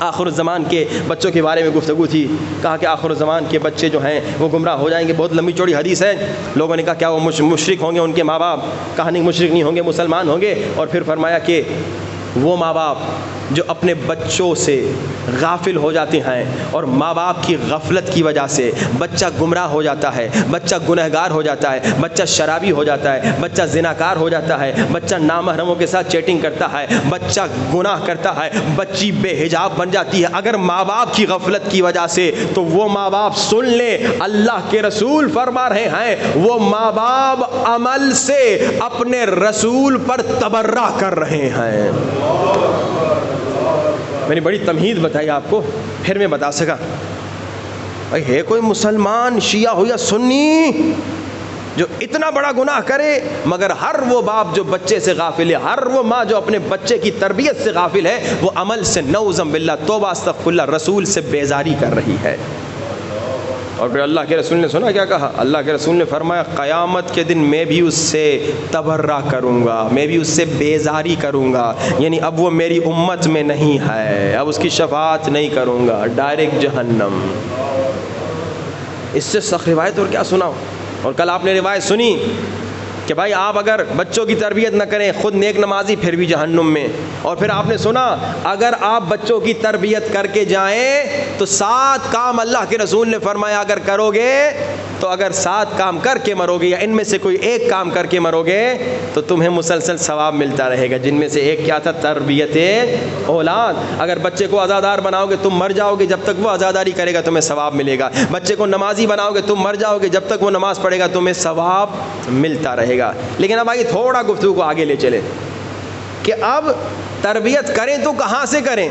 آخر الزمان کے بچوں کے بارے میں گفتگو تھی، کہا کہ آخر الزمان کے بچے جو ہیں وہ گمراہ ہو جائیں گے، بہت لمبی چوڑی حدیث ہے۔ لوگوں نے کہا کیا وہ مشرک ہوں گے ان کے ماں باپ؟ کہا نہیں مشرک نہیں ہوں گے، مسلمان ہوں گے۔ اور پھر فرمایا کہ وہ ماں باپ جو اپنے بچوں سے غافل ہو جاتے ہیں اور ماں باپ کی غفلت کی وجہ سے بچہ گمراہ ہو جاتا ہے، بچہ گنہگار ہو جاتا ہے، بچہ شرابی ہو جاتا ہے، بچہ زناکار ہو جاتا ہے، بچہ نامحرموں کے ساتھ چیٹنگ کرتا ہے، بچہ گناہ کرتا ہے، بچی بے حجاب بن جاتی ہے، اگر ماں باپ کی غفلت کی وجہ سے، تو وہ ماں باپ سن لیں، اللہ کے رسول فرما رہے ہیں وہ ماں باپ عمل سے اپنے رسول پر تبرہ کر رہے ہیں۔ میں نے بڑی تمہید بتائی آپ کو، پھر میں بتا سکا بھائی ہے کوئی مسلمان شیعہ ہو یا سنی جو اتنا بڑا گناہ کرے، مگر ہر وہ باپ جو بچے سے غافل ہے، ہر وہ ماں جو اپنے بچے کی تربیت سے غافل ہے، وہ عمل سے نعوذ باللہ توبہ استغفر اللہ رسول سے بیزاری کر رہی ہے۔ اور پھر اللہ کے رسول نے سنا کیا کہا؟ اللہ کے رسول نے فرمایا قیامت کے دن میں بھی اس سے تبرہ کروں گا، میں بھی اس سے بیزاری کروں گا، یعنی اب وہ میری امت میں نہیں ہے، اب اس کی شفاعت نہیں کروں گا، ڈائریکٹ جہنم۔ اس سے سخت روایت اور کیا سناؤ؟ اور کل آپ نے روایت سنی کہ بھائی آپ اگر بچوں کی تربیت نہ کریں، خود نیک نمازی پھر بھی جہنم میں۔ اور پھر آپ نے سنا اگر آپ بچوں کی تربیت کر کے جائیں تو 7 کام اللہ کے رسول نے فرمایا اگر کرو گے تو اگر 7 کام کر کے مرو گے یا ان میں سے کوئی ایک کام کر کے مرو گے تو تمہیں مسلسل ثواب ملتا رہے گا، جن میں سے ایک کیا تھا؟ تربیت اولاد۔ اگر بچے کو عزادار بناؤ گے تم مر جاؤ گے، جب تک وہ عزاداری کرے گا تمہیں ثواب ملے گا۔ بچے کو نمازی بناؤ گے تم مر جاؤ گے، جب تک وہ نماز پڑھے گا تمہیں ثواب ملتا رہے گا۔ لیکن اب آئیے تھوڑا گفتگو کو آگے لے چلے کہ اب تربیت کریں تو کہاں سے کریں،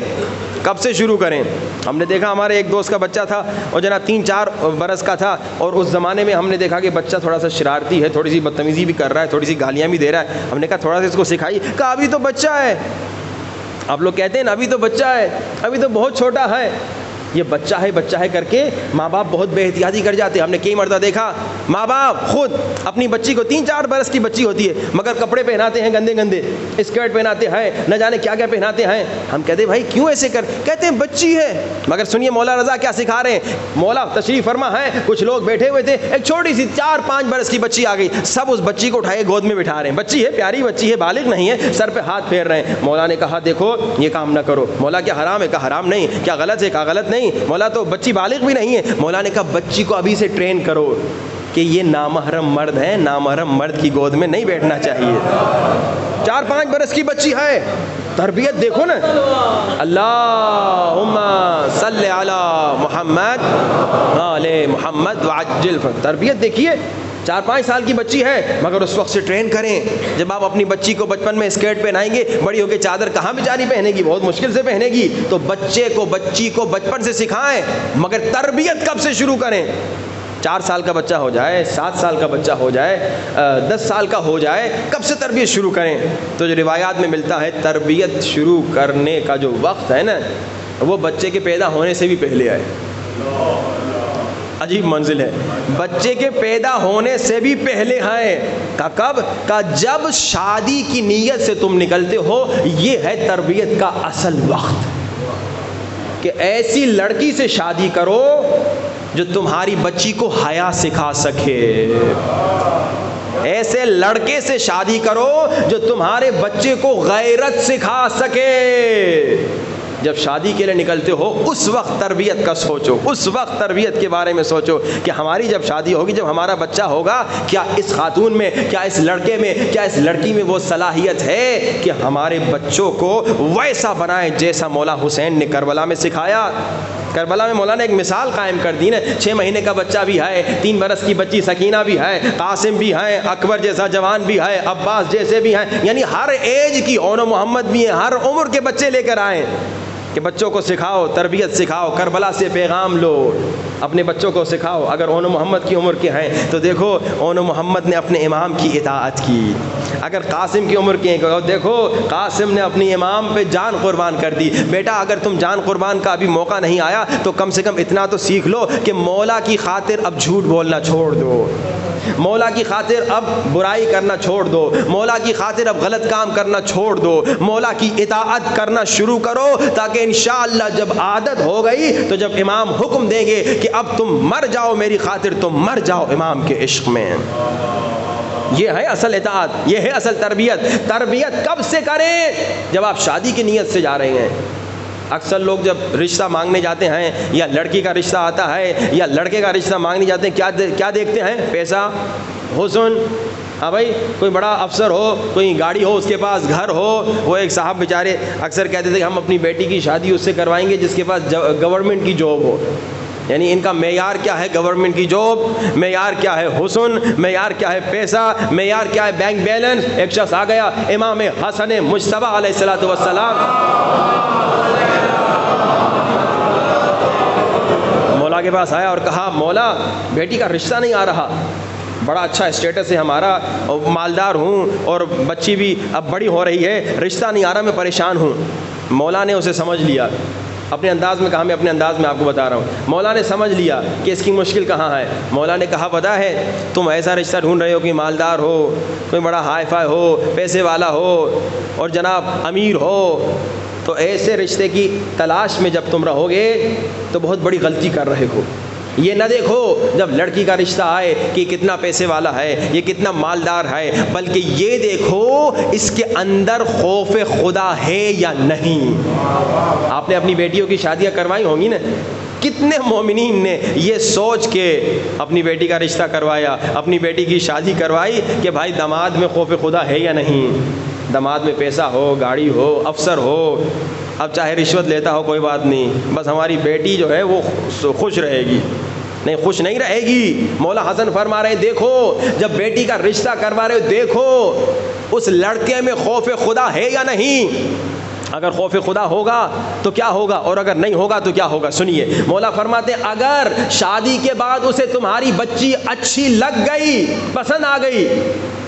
کب سے شروع کریں؟ ہم نے دیکھا ہمارے ایک دوست کا بچہ تھا اور جناب 3-4 برس کا تھا، اور اس زمانے میں ہم نے دیکھا کہ بچہ تھوڑا سا شرارتی ہے، تھوڑی سی بدتمیزی بھی کر رہا ہے، تھوڑی سی گالیاں بھی دے رہا ہے۔ ہم نے کہا تھوڑا سا اس کو سکھائی، کہا ابھی تو بچہ ہے۔ آپ لوگ کہتے ہیں نا ابھی تو بچہ ہے، ابھی تو بہت چھوٹا ہے۔ یہ بچہ ہے کر کے ماں باپ بہت بے احتیاطی کر جاتے ہیں۔ ہم نے کئی مرتبہ دیکھا ماں باپ خود اپنی بچی کو 3-4 برس کی بچی ہوتی ہے مگر کپڑے پہناتے ہیں گندے گندے، اسکرٹ پہناتے ہیں، نہ جانے کیا کیا پہناتے ہیں۔ ہم کہتے ہیں بھائی کیوں ایسے کہتے ہیں بچی ہے۔ مگر سنیے مولا رضا کیا سکھا رہے ہیں۔ مولا تشریف فرما ہے، کچھ لوگ بیٹھے ہوئے تھے، ایک چھوٹی سی 4-5 برس کی بچی آ گئی، سب اس بچی کو اٹھائے گود میں بٹھا رہے ہیں۔ بچی ہے، پیاری بچی ہے، بالغ نہیں ہے، سر پہ ہاتھ پھیر رہے ہیں۔ مولا نے کہا دیکھو یہ کام نہ کرو۔ مولا کیا حرام ہے؟ کہا حرام نہیں۔ کیا غلط ہے؟ کہا غلط نہیں۔ مولا تو بچی بالغ بھی نہیں ہے۔ مولا نے کہا بچی کو ابھی سے ٹرین کرو کہ یہ نامحرم مرد ہے، نامحرم مرد کی گود میں نہیں بیٹھنا چاہیے۔ 4-5 برس کی بچی ہے، تربیت دیکھو نا۔ اللہم صلی علی محمد علی محمد وعجل، تربیت دیکھیے۔ 4-5 سال کی بچی ہے مگر اس وقت سے ٹرین کریں۔ جب آپ اپنی بچی کو بچپن میں اسکرٹ پہنائیں گے، بڑی ہو کے چادر کہاں بیچاری پہنے گی؟ بہت مشکل سے پہنے گی۔ تو بچی کو بچپن سے سکھائیں، مگر تربیت کب سے شروع کریں؟ 4 سال کا بچہ ہو جائے، 7 سال کا بچہ ہو جائے، 10 سال کا ہو جائے، کب سے تربیت شروع کریں؟ تو جو روایات میں ملتا ہے تربیت شروع کرنے کا جو وقت ہے نا وہ بچے کے پیدا ہونے سے بھی پہلے آئے۔ عجیب منزل ہے، بچے کے پیدا ہونے سے بھی پہلے ہے۔ کب؟ کہ جب شادی کی نیت سے تم نکلتے ہو، یہ ہے تربیت کا اصل وقت، کہ ایسی لڑکی سے شادی کرو جو تمہاری بچی کو حیا سکھا سکے، ایسے لڑکے سے شادی کرو جو تمہارے بچے کو غیرت سکھا سکے۔ جب شادی کے لیے نکلتے ہو اس وقت تربیت کا سوچو، اس وقت تربیت کے بارے میں سوچو کہ ہماری جب شادی ہوگی، جب ہمارا بچہ ہوگا، کیا اس خاتون میں، کیا اس لڑکے میں، کیا اس لڑکی میں وہ صلاحیت ہے کہ ہمارے بچوں کو ویسا بنائیں جیسا مولا حسین نے کربلا میں سکھایا۔ کربلا میں مولا نے ایک مثال قائم کر دی نا، 6 مہینے کا بچہ بھی ہے، 3 برس کی بچی سکینہ بھی ہے، قاسم بھی ہے، اکبر جیسا جوان بھی ہے، عباس جیسے بھی ہیں، یعنی ہر ایج کی، اون و محمد بھی ہیں، ہر عمر کے بچے لے کر آئیں کہ بچوں کو سکھاؤ، تربیت سکھاؤ، کربلا سے پیغام لو، اپنے بچوں کو سکھاؤ۔ اگر اون و محمد کی عمر کے ہیں تو دیکھو اون و محمد نے اپنے امام کی اطاعت کی، اگر قاسم کی عمر کے ہیں دیکھو قاسم نے اپنی امام پہ جان قربان کر دی۔ بیٹا اگر تم جان قربان کا ابھی موقع نہیں آیا تو کم سے کم اتنا تو سیکھ لو کہ مولا کی خاطر اب جھوٹ بولنا چھوڑ دو، مولا کی خاطر اب برائی کرنا چھوڑ دو، مولا کی خاطر اب غلط کام کرنا چھوڑ دو، مولا کی اطاعت کرنا شروع کرو، تاکہ انشاءاللہ جب عادت ہو گئی تو جب امام حکم دیں گے کہ اب تم مر جاؤ میری خاطر، تم مر جاؤ امام کے عشق میں۔ یہ ہے اصل اطاعت، یہ ہے اصل تربیت۔ تربیت کب سے کریں؟ جب آپ شادی کی نیت سے جا رہے ہیں۔ اکثر لوگ جب رشتہ مانگنے جاتے ہیں یا لڑکی کا رشتہ آتا ہے یا لڑکے کا رشتہ مانگنے جاتے ہیں، کیا دیکھتے ہیں؟ پیسہ، حسن۔ ہاں بھائی، کوئی بڑا افسر ہو، کوئی گاڑی ہو، اس کے پاس گھر ہو۔ وہ ایک صاحب بیچارے اکثر کہتے تھے کہ ہم اپنی بیٹی کی شادی اس سے کروائیں گے جس کے پاس گورنمنٹ کی جاب ہو۔ یعنی ان کا معیار کیا ہے؟ گورنمنٹ کی جاب، معیار کیا ہے؟ حسن، معیار کیا ہے؟ پیسہ، معیار کیا ہے؟ Bank balance. ایک شخص آ گیا، امام حسن مجتبیٰ علیہ الصلوۃ والسلام، مولا کے پاس آیا اور کہا مولا بیٹی کا رشتہ نہیں آ رہا، بڑا اچھا اسٹیٹس ہے ہمارا، اور مالدار ہوں اور بچی بھی اب بڑی ہو رہی ہے، رشتہ نہیں آ رہا، میں پریشان ہوں۔ مولا نے اسے سمجھ لیا اپنے انداز میں کہا، میں اپنے انداز میں آپ کو بتا رہا ہوں۔ مولا نے سمجھ لیا کہ اس کی مشکل کہاں ہے۔ مولا نے کہا پتہ ہے تم ایسا رشتہ ڈھونڈ رہے ہو کہ مالدار ہو، کوئی بڑا ہائی فائی ہو، پیسے والا ہو اور جناب امیر ہو، تو ایسے رشتے کی تلاش میں جب تم رہو گے تو بہت بڑی غلطی کر رہے ہو۔ یہ نہ دیکھو جب لڑکی کا رشتہ آئے کہ کتنا پیسے والا ہے، یہ کتنا مالدار ہے، بلکہ یہ دیکھو اس کے اندر خوف خدا ہے یا نہیں۔ آپ نے اپنی بیٹیوں کی شادیاں کروائی ہوں گی نا، کتنے مومنین نے یہ سوچ کے اپنی بیٹی کا رشتہ کروایا، اپنی بیٹی کی شادی کروائی کہ بھائی داماد میں خوف خدا ہے یا نہیں، داماد میں پیسہ ہو، گاڑی ہو، افسر ہو، اب چاہے رشوت لیتا ہو کوئی بات نہیں، بس ہماری بیٹی جو ہے وہ خوش رہے گی۔ نہیں، خوش نہیں رہے گی۔ مولا حسن فرما رہے ہیں دیکھو جب بیٹی کا رشتہ کروا رہے ہو دیکھو اس لڑکے میں خوف خدا ہے یا نہیں۔ اگر خوف خدا ہوگا تو کیا ہوگا، اور اگر نہیں ہوگا تو کیا ہوگا۔ سنیے مولا فرماتے ہیں اگر شادی کے بعد اسے تمہاری بچی اچھی لگ گئی، پسند آ گئی،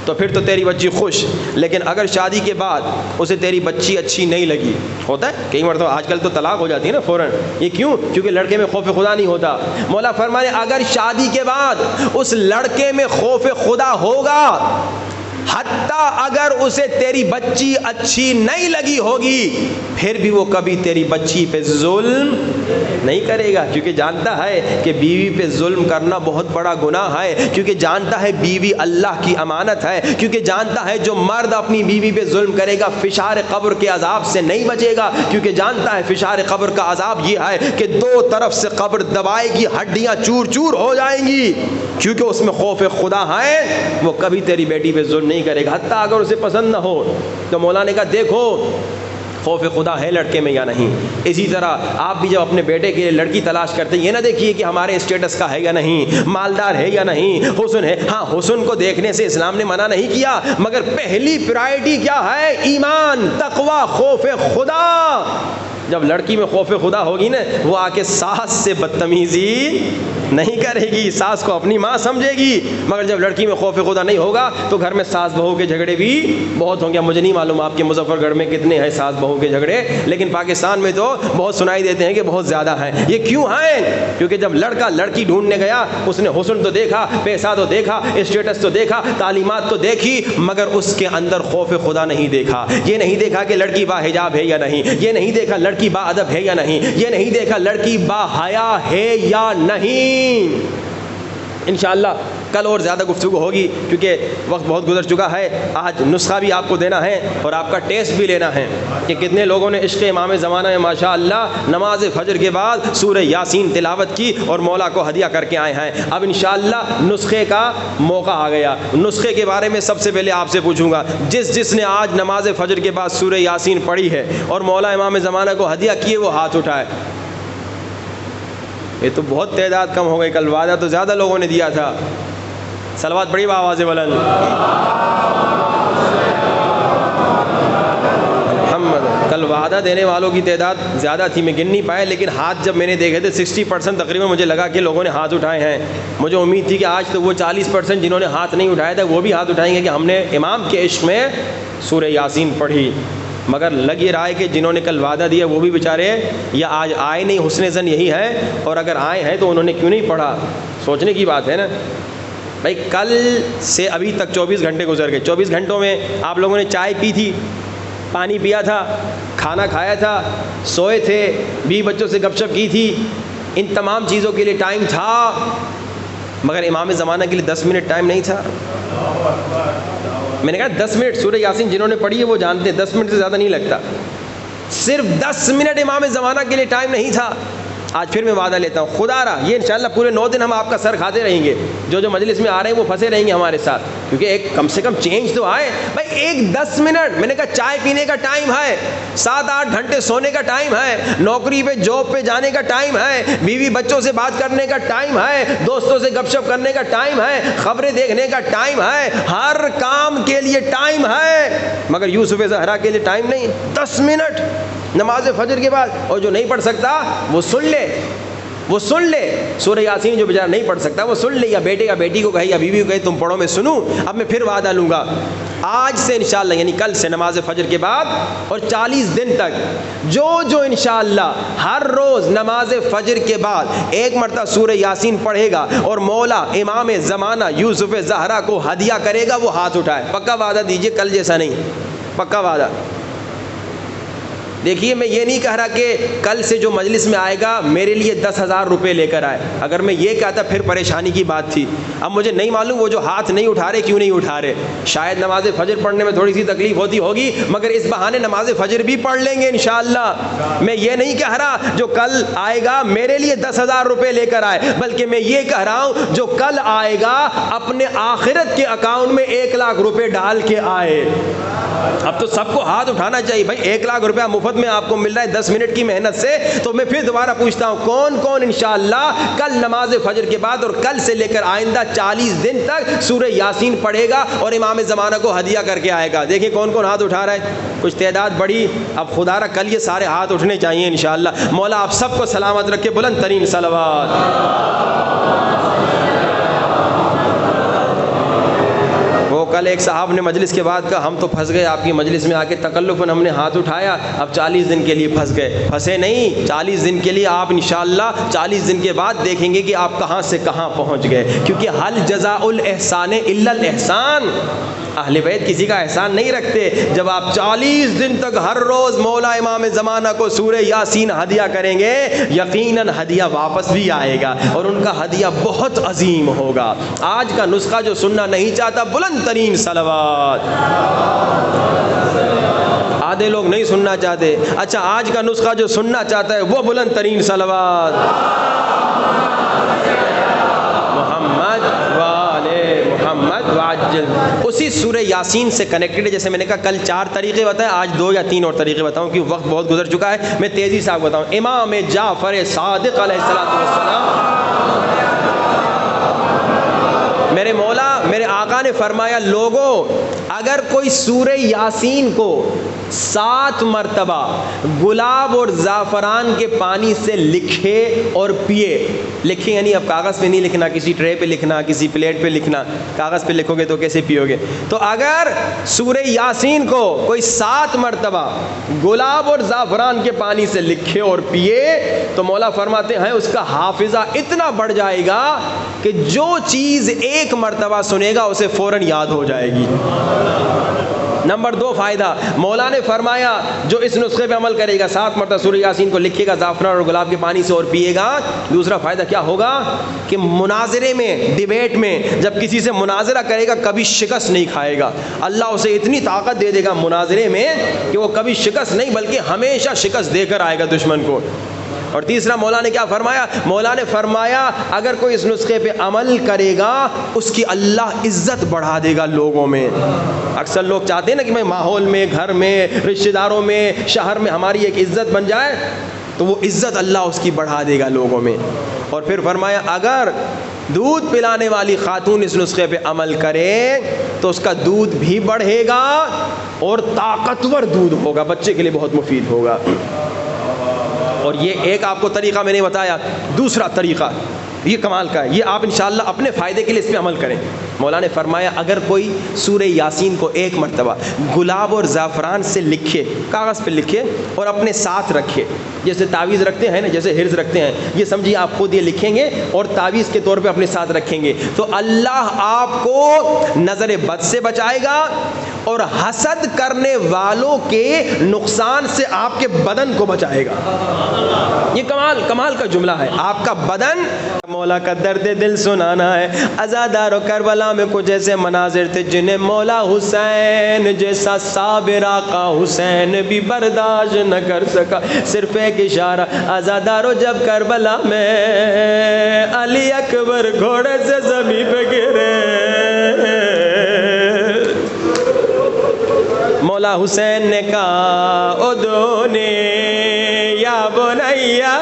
تو پھر تو تیری بچی خوش، لیکن اگر شادی کے بعد اسے تیری بچی اچھی نہیں لگی، ہوتا ہے کئی مرتبہ، آج کل تو طلاق ہو جاتی ہے نا فوراً، یہ کیوں؟ کیونکہ لڑکے میں خوف خدا نہیں ہوتا۔ مولا فرمانے اگر شادی کے بعد اس لڑکے میں خوف خدا ہوگا، حتیٰ اگر اسے تیری بچی اچھی نہیں لگی ہوگی، پھر بھی وہ کبھی تیری بچی پہ ظلم نہیں کرے گا، کیونکہ جانتا ہے کہ بیوی پہ ظلم کرنا بہت بڑا گناہ ہے، کیونکہ جانتا ہے بیوی اللہ کی امانت ہے، کیونکہ جانتا ہے جو مرد اپنی بیوی پہ ظلم کرے گا فشار قبر کے عذاب سے نہیں بچے گا، کیونکہ جانتا ہے فشار قبر کا عذاب یہ ہے کہ دو طرف سے قبر دبائے گی، ہڈیاں چور چور ہو جائیں گی، کیونکہ اس میں خوف خدا ہے، وہ کبھی تیری بیٹی پہ ظلم نہیں کرے گا، حتیٰ اگر اسے پسند نہ ہو۔ تو مولا نے کہا دیکھو خوف خدا ہے لڑکے میں یا نہیں۔ اسی طرح آپ بھی جب اپنے بیٹے کے لیے لڑکی تلاش کرتے ہیں، یہ نہ دیکھیے کہ ہمارے اسٹیٹس کا ہے یا نہیں، مالدار ہے یا نہیں، حسن ہے، ہاں حسن کو دیکھنے سے اسلام نے منع نہیں کیا، مگر پہلی پرائرٹی کیا ہے؟ ایمان، تقوی، خوف خدا۔ جب لڑکی میں خوف خدا ہوگی نا، وہ آ کے ساس سے بدتمیزی نہیں کرے گی، ساس کو اپنی ماں سمجھے گی، مگر جب لڑکی میں خوف خدا نہیں ہوگا تو گھر میں ساس بہو کے جھگڑے بھی بہت ہوں گے۔ مجھے نہیں معلوم آپ کے مظفر گڑھ میں کتنے ہیں ساس بہو کے جھگڑے، لیکن پاکستان میں تو بہت سنائی دیتے ہیں کہ بہت زیادہ ہیں۔ یہ کیوں ہیں؟ کیونکہ جب لڑکا لڑکی ڈھونڈنے گیا، اس نے حسن تو دیکھا، پیسہ تو دیکھا، اسٹیٹس تو دیکھا، تعلیمات تو دیکھی، مگر اس کے اندر خوف خدا نہیں دیکھا۔ یہ نہیں دیکھا کہ لڑکی با حجاب ہے یا نہیں، یہ نہیں دیکھا لڑکی با ادب ہے یا نہیں، یہ نہیں دیکھا لڑکی با حیا ہے یا نہیں۔ انشاءاللہ کل اور زیادہ گفتگو ہوگی، کیونکہ وقت بہت گزر چکا ہے۔ آج نسخہ بھی آپ کو دینا ہے اور آپ کا ٹیسٹ بھی لینا ہے کہ کتنے لوگوں نے عشق امام زمانہ میں ماشاءاللہ نماز فجر کے بعد سورہ یاسین تلاوت کی اور مولا کو ہدیہ کر کے آئے ہیں۔ اب انشاءاللہ نسخے کا موقع آ گیا۔ نسخے کے بارے میں سب سے پہلے آپ سے پوچھوں گا، جس نے آج نماز فجر کے بعد سورہ یاسین پڑھی ہے اور مولا امام زمانہ کو ہدیہ کیے، وہ ہاتھ اٹھائے۔ یہ تو بہت تعداد کم ہو گئی، کل وعدہ تو زیادہ لوگوں نے دیا تھا۔ صلوات بڑی آواز بلند محمد۔ کل وعدہ دینے والوں کی تعداد زیادہ تھی، میں گن نہیں پایا، لیکن ہاتھ جب میں نے دیکھے تھے 60% تقریباً مجھے لگا کہ لوگوں نے ہاتھ اٹھائے ہیں۔ مجھے امید تھی کہ آج تو وہ 40% جنہوں نے ہاتھ نہیں اٹھایا تھا وہ بھی ہاتھ اٹھائیں گے کہ ہم نے امام کے عشق میں سورہ یاسین پڑھی، مگر لگ یہ رہا ہے کہ جنہوں نے کل وعدہ دیا وہ بھی بیچارے یا آج آئے نہیں، حسن ظن یہی ہے، اور اگر آئے ہیں تو انہوں نے کیوں نہیں پڑھا؟ سوچنے کی بات ہے نا بھائی۔ کل سے ابھی تک 24 گھنٹے گزر گئے، 24 گھنٹوں میں آپ لوگوں نے چائے پی تھی، پانی پیا تھا، کھانا کھایا تھا، سوئے تھے، بیوی بچوں سے گپ شپ کی تھی، ان تمام چیزوں کے لیے ٹائم تھا، مگر امام زمانہ کے لیے 10 منٹ ٹائم نہیں تھا۔ میں نے کہا 10 منٹ، سورہ یاسین جنہوں نے پڑھی ہے وہ جانتے ہیں 10 منٹ سے زیادہ نہیں لگتا، صرف 10 منٹ امام زمانہ کے لیے ٹائم نہیں تھا۔ آج پھر میں وعدہ لیتا ہوں خدا را، یہ انشاءاللہ پورے 9 دن ہم آپ کا سر کھاتے رہیں گے، جو مجلس میں آ رہے ہیں وہ پھنسے رہیں گے ہمارے ساتھ، کیونکہ ایک کم سے کم چینج تو آئے بھائی۔ ایک 10 منٹ، میں نے کہا چائے پینے کا ٹائم ہے، 7-8 گھنٹے سونے کا ٹائم ہے، نوکری پہ جاب پہ جانے کا ٹائم ہے، بیوی بچوں سے بات کرنے کا ٹائم ہے، دوستوں سے گپ شپ کرنے کا ٹائم ہے، خبریں دیکھنے کا ٹائم ہے، ہر کام کے لیے ٹائم ہے، مگر یوسف زہرا کے لیے ٹائم نہیں۔ 10 منٹ نماز فجر کے بعد، اور جو نہیں پڑھ سکتا وہ سن لے، وہ سن لے. سورہ یاسین جو بیچارہ نہیں پڑھ سکتا وہ سن لے, یا بیٹے یا بیٹی کو کہے یا بیوی کو کہے تم پڑھو میں سنوں. اب میں پھر وعدہ لوں گا آج سے انشاءاللہ, یعنی کل سے نماز فجر کے بعد اور 40 دن تک جو انشاءاللہ ہر روز نماز فجر کے بعد ایک مرتبہ سورہ یاسین پڑھے گا اور مولا امام زمانہ یوسف زہرا کو ہدیہ کرے گا, وہ ہاتھ اٹھائے. پکا وعدہ دیجئے, کل جیسا نہیں, پکا وعدہ. دیکھیے میں یہ نہیں کہہ رہا کہ کل سے جو مجلس میں آئے گا میرے لیے 10,000 روپے لے کر آئے. اگر میں یہ کہتا پھر پریشانی کی بات تھی. اب مجھے نہیں معلوم وہ جو ہاتھ نہیں اٹھا رہے کیوں نہیں اٹھا رہے. شاید نماز فجر پڑھنے میں تھوڑی سی تکلیف ہوگی, مگر اس بہانے نماز فجر بھی پڑھ لیں گے انشاءاللہ. میں یہ نہیں کہہ رہا جو کل آئے گا میرے لیے 10,000 روپے لے کر آئے, بلکہ میں یہ کہہ رہا ہوں جو کل آئے گا اپنے آخرت کے اکاؤنٹ میں 1 لاکھ روپے ڈال کے آئے. اب تو سب کو ہاتھ اٹھانا چاہیے بھائی. 1 لاکھ روپیہ مفت میں آپ کو مل رہا ہے 10 منٹ کی محنت سے. تو میں پھر دوبارہ پوچھتا ہوں کون کون انشاءاللہ کل نماز فجر کے بعد اور کل سے لے کر آئندہ 40 دن تک سورہ یاسین پڑھے گا اور امام زمانہ کو ہدیہ کر کے آئے گا. دیکھیں کون کون ہاتھ اٹھا رہا ہے. کچھ تعداد بڑی. اب خدا را کل یہ سارے ہاتھ اٹھنے چاہیے انشاءاللہ. مولا آپ سب کو سلامت رکھے. بلند ترین صلوات. کل ایک صاحب نے مجلس کے بعد کہا ہم تو پھنس گئے آپ کی مجلس میں آ کے, تکلفاً ہم نے ہاتھ اٹھایا, اب 40 دن کے لیے پھنس گئے. پھنسے نہیں, 40 دن کے لیے آپ انشاءاللہ 40 دن کے بعد دیکھیں گے کہ آپ کہاں سے کہاں پہنچ گئے. کیونکہ حل جزاء الاحسان الا الاحسان. اہل بیت کسی کا احسان نہیں رکھتے. جب آپ 40 دن تک ہر روز مولا امام زمانہ کو سورہ یاسین ہدیہ کریں گے, یقیناً ہدیہ واپس بھی آئے گا اور ان کا ہدیہ بہت عظیم ہوگا. آج کا نسخہ جو سننا نہیں چاہتا, بلند ترین صلوات. آدھے لوگ نہیں سننا چاہتے. اچھا آج کا نسخہ جو سننا چاہتا ہے وہ بلند ترین صلوات. محمد والے محمد واجل. اسی سورہ یاسین سے کنیکٹڈ ہے. جیسے میں نے کہا کل 4 طریقے بتائے, آج 2 یا 3 اور طریقے بتاؤں کیونکہ وقت بہت گزر چکا ہے. میں تیزی سے آپ بتاؤں. امام جعفر صادق علیہ السلام, میرے مولا میرے آقا نے فرمایا لوگوں اگر کوئی سورہ یاسین کو 7 مرتبہ گلاب اور زعفران کے پانی سے لکھے اور پیے. لکھے یعنی اب کاغذ پہ نہیں لکھنا, کسی ٹرے پہ لکھنا, کسی پلیٹ پہ لکھنا. کاغذ پہ لکھو گے تو کیسے پیو گے. تو اگر سورہ یاسین کو کوئی 7 مرتبہ گلاب اور زعفران کے پانی سے لکھے اور پیے تو مولا فرماتے ہیں اس کا حافظہ اتنا بڑھ جائے گا کہ جو چیز 1 مرتبہ سنے گا اسے فوراً یاد ہو جائے گی. نمبر 2 فائدہ مولا نے فرمایا جو اس نسخے پہ عمل کرے گا, 7 مرتبہ سورہ یاسین کو لکھے گا زعفران اور گلاب کے پانی سے اور پیے گا, دوسرا فائدہ کیا ہوگا کہ مناظرے میں, ڈیبیٹ میں جب کسی سے مناظرہ کرے گا کبھی شکست نہیں کھائے گا. اللہ اسے اتنی طاقت دے دے گا مناظرے میں کہ وہ کبھی شکست نہیں بلکہ ہمیشہ شکست دے کر آئے گا دشمن کو. اور تیسرا مولا نے کیا فرمایا, مولا نے فرمایا اگر کوئی اس نسخے پہ عمل کرے گا اس کی اللہ عزت بڑھا دے گا لوگوں میں. اکثر لوگ چاہتے ہیں نا کہ میں ماحول میں, گھر میں, رشتہ داروں میں, شہر میں ہماری ایک عزت بن جائے, تو وہ عزت اللہ اس کی بڑھا دے گا لوگوں میں. اور پھر فرمایا اگر دودھ پلانے والی خاتون اس نسخے پہ عمل کرے تو اس کا دودھ بھی بڑھے گا اور طاقتور دودھ ہوگا, بچے کے لیے بہت مفید ہوگا. اور یہ ایک آپ کو طریقہ میں نے بتایا. دوسرا طریقہ یہ کمال کا ہے, یہ آپ انشاءاللہ اپنے فائدے کے لیے اس پہ عمل کریں. مولا نے فرمایا اگر کوئی سورہ یاسین کو 1 مرتبہ گلاب اور زعفران سے لکھے, کاغذ پہ لکھے اور اپنے ساتھ رکھے, جیسے تعویذ رکھتے ہیں نا, جیسے حرز رکھتے ہیں, یہ سمجھیے آپ خود یہ لکھیں گے اور تعویذ کے طور پہ اپنے ساتھ رکھیں گے, تو اللہ آپ کو نظر بد سے بچائے گا اور حسد کرنے والوں کے نقصان سے آپ کے بدن کو بچائے گا. یہ کمال کا جملہ ہے. آپ کا بدن, مولا کا درد دل سنانا ہے. عزادار و کربلا میں کچھ ایسے مناظر تھے جنہیں مولا حسین جیسا صابر آقا حسین بھی برداشت نہ کر سکا. صرف ایک اشارہ, عزادارو جب کربلا میں علی اکبر گھوڑے سے زمین پہ گرے, مولا حسین نے کہا ادونی یا بنیا,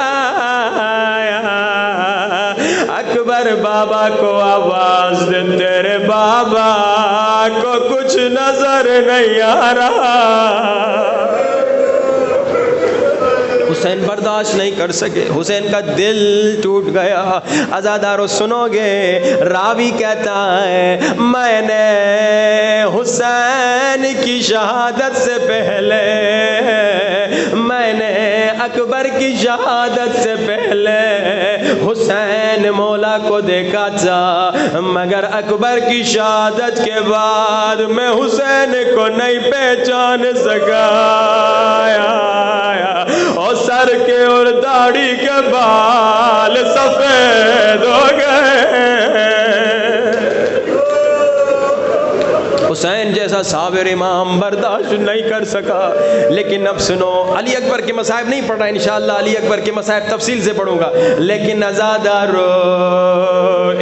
اکبر بابا کو آواز دے, تیرے بابا کو کچھ نظر نہیں آ رہا. حسین برداشت نہیں کر سکے، حسین کا دل ٹوٹ گیا۔ عزادارو سنو گے، راوی کہتا ہے میں نے حسین کی شہادت سے پہلے، میں نے اکبر کی شہادت سے پہلے حسین مولا کو دیکھا تھا، مگر اکبر کی شہادت کے بعد میں حسین کو نہیں پہچان سکا، اور سر کے اور داڑھی کے بال سفید ہو گئے۔ حسین جیسا صابر امام برداشت نہیں کر سکا۔ لیکن اب سنو، علی اکبر کے مصائب نہیں پڑھ رہا، انشاءاللہ علی اکبر کے مصائب تفصیل سے پڑھوں گا، لیکن عزادارو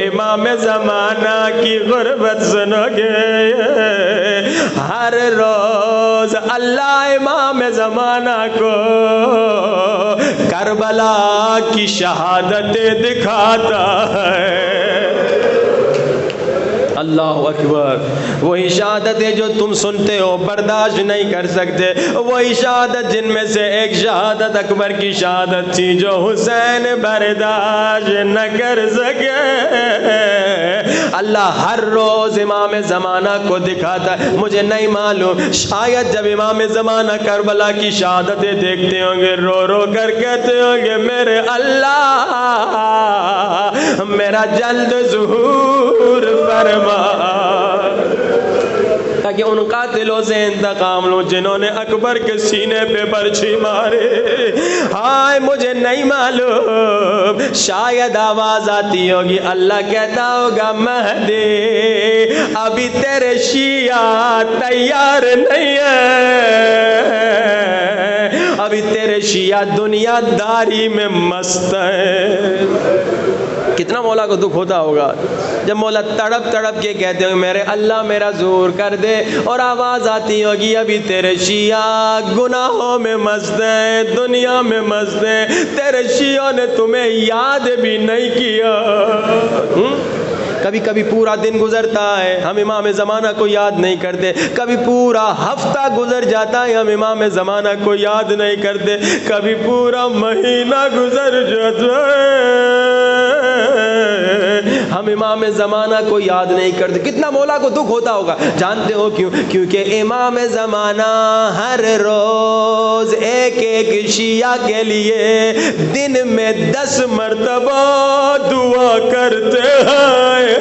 امام زمانہ کی غربت سنو گے۔ ہر روز اللہ امام زمانہ کو کربلا کی شہادتیں دکھاتا ہے۔ اللہ اکبر، وہی شہادتیں جو تم سنتے ہو برداشت نہیں کر سکتے، وہی شہادت جن میں سے ایک شہادت اکبر کی شہادت تھی جو حسین برداشت نہ کر سکے، اللہ ہر روز امام زمانہ کو دکھاتا ہے۔ مجھے نہیں معلوم، شاید جب امام زمانہ کربلا کی شہادتیں دیکھتے ہوں گے رو رو کر کہتے ہوں گے میرے اللہ میرا جلد ظہور فرما، تاکہ ان قاتلوں سے انتقام لوں جنہوں نے اکبر کے سینے پہ برچھی مارے۔ ہائے مجھے نہیں معلوم، شاید آواز آتی ہوگی، اللہ کہتا ہوگا مہدی ابھی تیرے شیعہ تیار نہیں ہے، ابھی تیرے شیعہ دنیا داری میں مست ہے۔ کتنا مولا کو دکھ ہوتا ہوگا جب مولا تڑپ تڑپ کے کہتے ہیں میرے اللہ میرا ظہور کر دے، اور آواز آتی ہوگی ابھی تیرے شیعہ گناہوں میں مست ہیں، دنیا میں مست ہیں، تیرے شیعوں نے تمہیں یاد بھی نہیں کیا۔ کبھی کبھی پورا دن گزرتا ہے ہم امام زمانہ کو یاد نہیں کرتے، کبھی پورا ہفتہ گزر جاتا ہے ہم امام زمانہ کو یاد نہیں کرتے، کبھی پورا مہینہ گزر جاتا ہے ہم امام زمانہ کو یاد نہیں کرتے۔ کتنا مولا کو دکھ ہوتا ہوگا، جانتے ہو کیوں؟ کیونکہ امام زمانہ ہر روز ایک ایک شیعہ کے لیے دن میں 10 مرتبہ دعا کرتے ہیں۔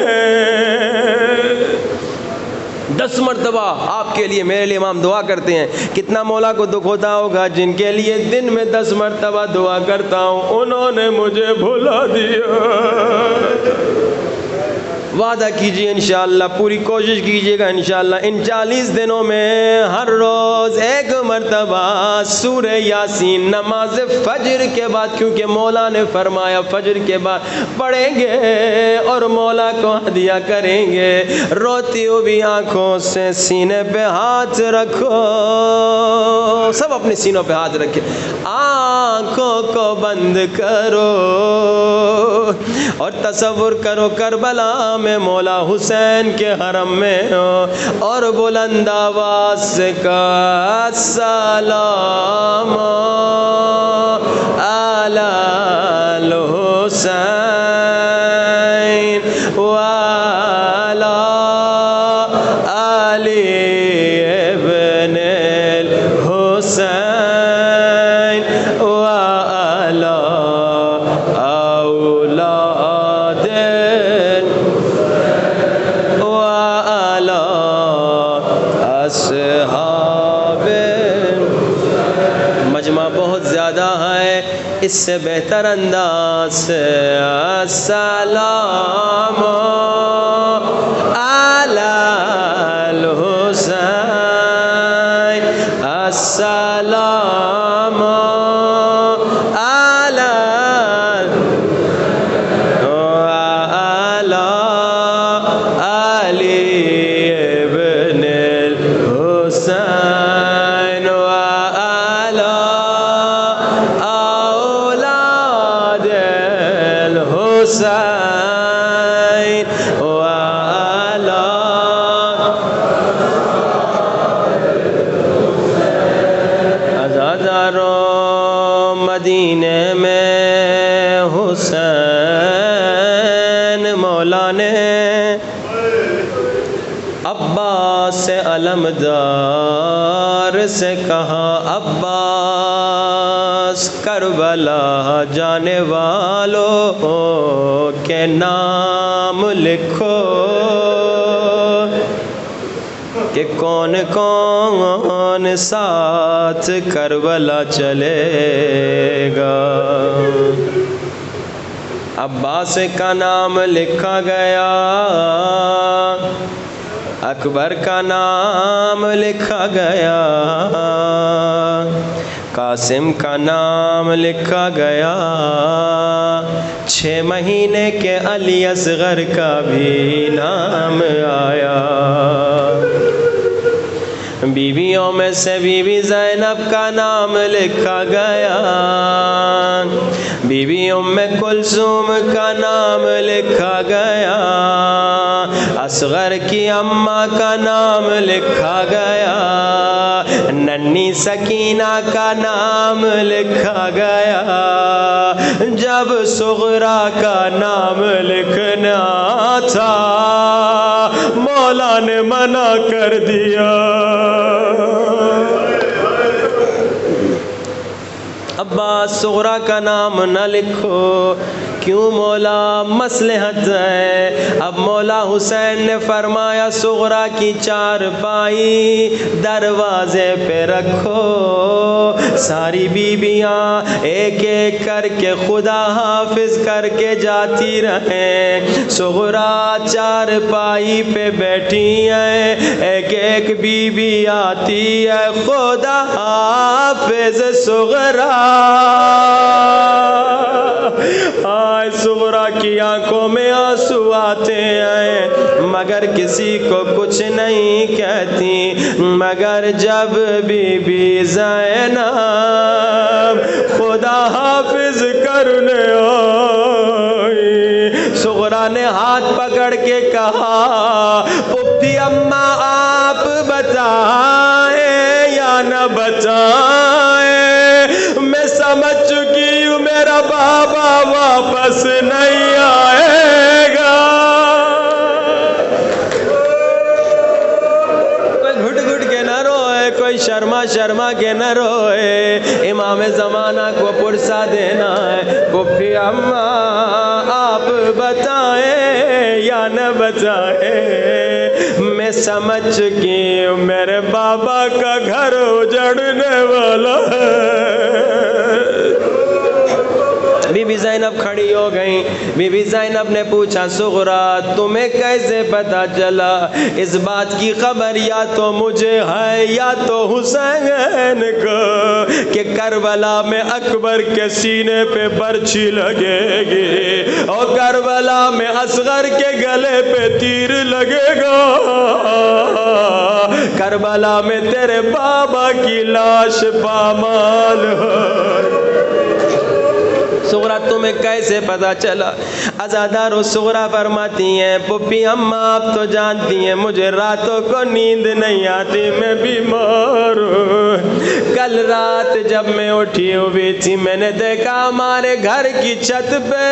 10 مرتبہ آپ کے لیے میرے لیے امام دعا کرتے ہیں۔ کتنا مولا کو دکھ ہوتا ہوگا جن کے لیے دن میں 10 مرتبہ دعا کرتا ہوں انہوں نے مجھے بھلا دیا۔ وعدہ کیجئے انشاءاللہ، پوری کوشش کیجئے گا انشاءاللہ ان 40 دنوں میں ہر روز ایک مرتبہ سورہ یاسین نماز فجر کے بعد، کیونکہ مولا نے فرمایا فجر کے بعد پڑھیں گے اور مولا کو ہدیہ کریں گے۔ روتی ہوئی آنکھوں سے سینے پہ ہاتھ رکھو، سب اپنے سینوں پہ ہاتھ رکھے، آنکھوں کو بند کرو اور تصور کرو کربلا میں مولا حسین کے حرم میں ہو، اور بلند آواز سے کہا سلام علی الحسین وعلی علی ابن الحسین وعلی اولاد اصحاب۔ مجمع بہت زیادہ ہے، اس سے بہتر انداز سے السلام علی الحسین، السلام علی علی ابن الحسین وعلی اولاد الحسین وعلی۔ عزاداروں، مدینہ حسین مولا نے عباس علمدار سے کہا عباس کربلا جانے والوں کے نام لکھو کہ کون کون ساتھ کربلا چلے گا۔ عباس کا نام لکھا گیا، اکبر کا نام لکھا گیا، قاسم کا نام لکھا گیا، 6 مہینے کے علی اصغر کا بھی نام آیا۔ بیویوں میں سے بی بی زینب کا نام لکھا گیا، بی بی ام کلثوم کا نام لکھا گیا، اصغر کی اماں کا نام لکھا گیا، ننھی سکینہ کا نام لکھا گیا۔ جب صغرا کا نام لکھنا تھا مولا نے منع کر دیا۔ عباس صغرا کا نام نہ لکھو، کیوں مولا؟ مصلحت ہے۔ اب مولا حسین نے فرمایا صغرا کی 4 پائی دروازے پہ رکھو، ساری بیویاں ایک ایک کر کے خدا حافظ کر کے جاتی رہیں۔ صغرا 4 پائی پہ بیٹھی ہے، ایک ایک بیوی آتی ہے، خدا حافظ صغرا۔ آج صغرا کی آنکھوں میں آنسو آتے ہیں مگر کسی کو کچھ نہیں کہتی، مگر جب بی بی زینب خدا حافظ کرنے آئی، صغرا نے ہاتھ پکڑ کے کہا پھپھی اماں آپ بتائیں یا نہ بتائیں، میں سمجھ چکی ہوں میرا بابا واپس نہیں آئے گا۔ کوئی گھٹ گھٹ کے نہ روئے، کوئی شرما شرما کے نہ روئے، امام زمانہ کو پرسا دینا ہے۔ پھپھی اماں آپ بتائیں یا نہ بتائیں، میں سمجھ چکی ہوں میرے بابا کا گھر اجڑنے والا ہے۔ بی بی زینب کھڑی ہو گئی، بی بی زینب نے پوچھا صغرا تمہیں کیسے پتا چلا؟ اس بات کی خبر یا تو مجھے ہے یا تو حسین کو کہ کربلا میں اکبر کے سینے پہ برچھی لگے گی اور کربلا میں اصغر کے گلے پہ تیر لگے گا، کربلا میں تیرے بابا کی لاش پامال ہے۔ صغرا تمہیں کیسے پتا چلا؟ عزادارو صغرا فرماتی ہیں پھپھی اماں آپ تو جانتی ہیں مجھے راتوں کو نیند نہیں آتی، میں بیمار ہوں۔ کل رات جب میں اٹھی ہوئی تھی میں نے دیکھا ہمارے گھر کی چھت پہ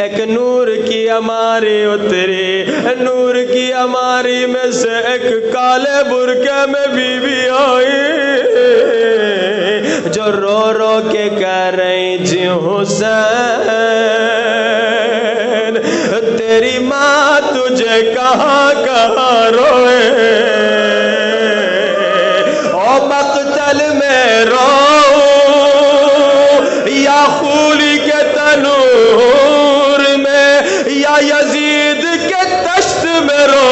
ایک نور کی اماری اتری، نور کی اماری میں سے ایک کالے برقعے میں بیوی آئی جو رو رو کے کہہ رہی تھی حسین تیری ماں تجھے کہاں کہاں روئے، او مقتل میں رو یا خولی کے تنور میں یا یزید کے تشت میں رو۔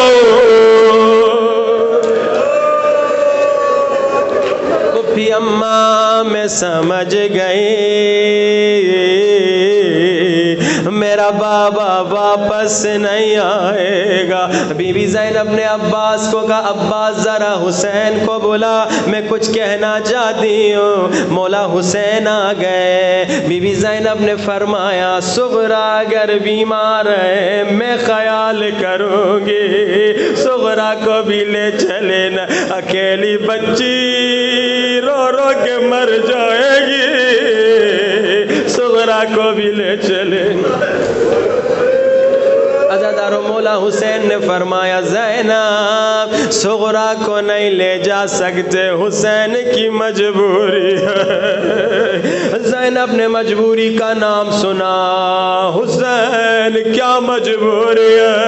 پھپھی اماں میں سمجھ گئی میرا بابا واپس نہیں آئے گا۔ بی بی زینب نے عباس کو کہا عباس ذرا حسین کو بلا، میں کچھ کہنا چاہتی ہوں۔ مولا حسین آ گئے، بی بی زینب نے فرمایا صغرا اگر بیمار ہے میں خیال کروں گی، صغرا کو بھی لے چلے نا، اکیلی بچی رو رو کے مر جائے گی۔ صغرا کو بھی لے چلے۔ عزادارو مولا حسین نے فرمایا زینب صغرا کو نہیں لے جا سکتے، حسین کی مجبوری ہے۔ زینب نے مجبوری کا نام سنا، حسین کیا مجبوری ہے؟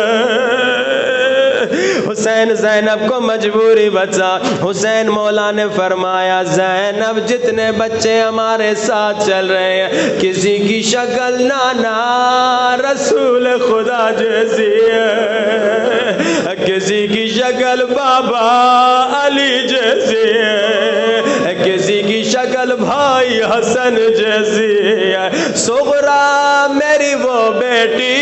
حسین زینب کو مجبوری بتا۔ حسین مولا نے فرمایا زینب جتنے بچے ہمارے ساتھ چل رہے ہیں کسی کی شکل نانا رسول خدا جیسی ہے، کسی کی شکل بابا علی جیسی ہے، کسی کی شکل بھائی حسن جیسی ہے۔ صغرا میری وہ بیٹی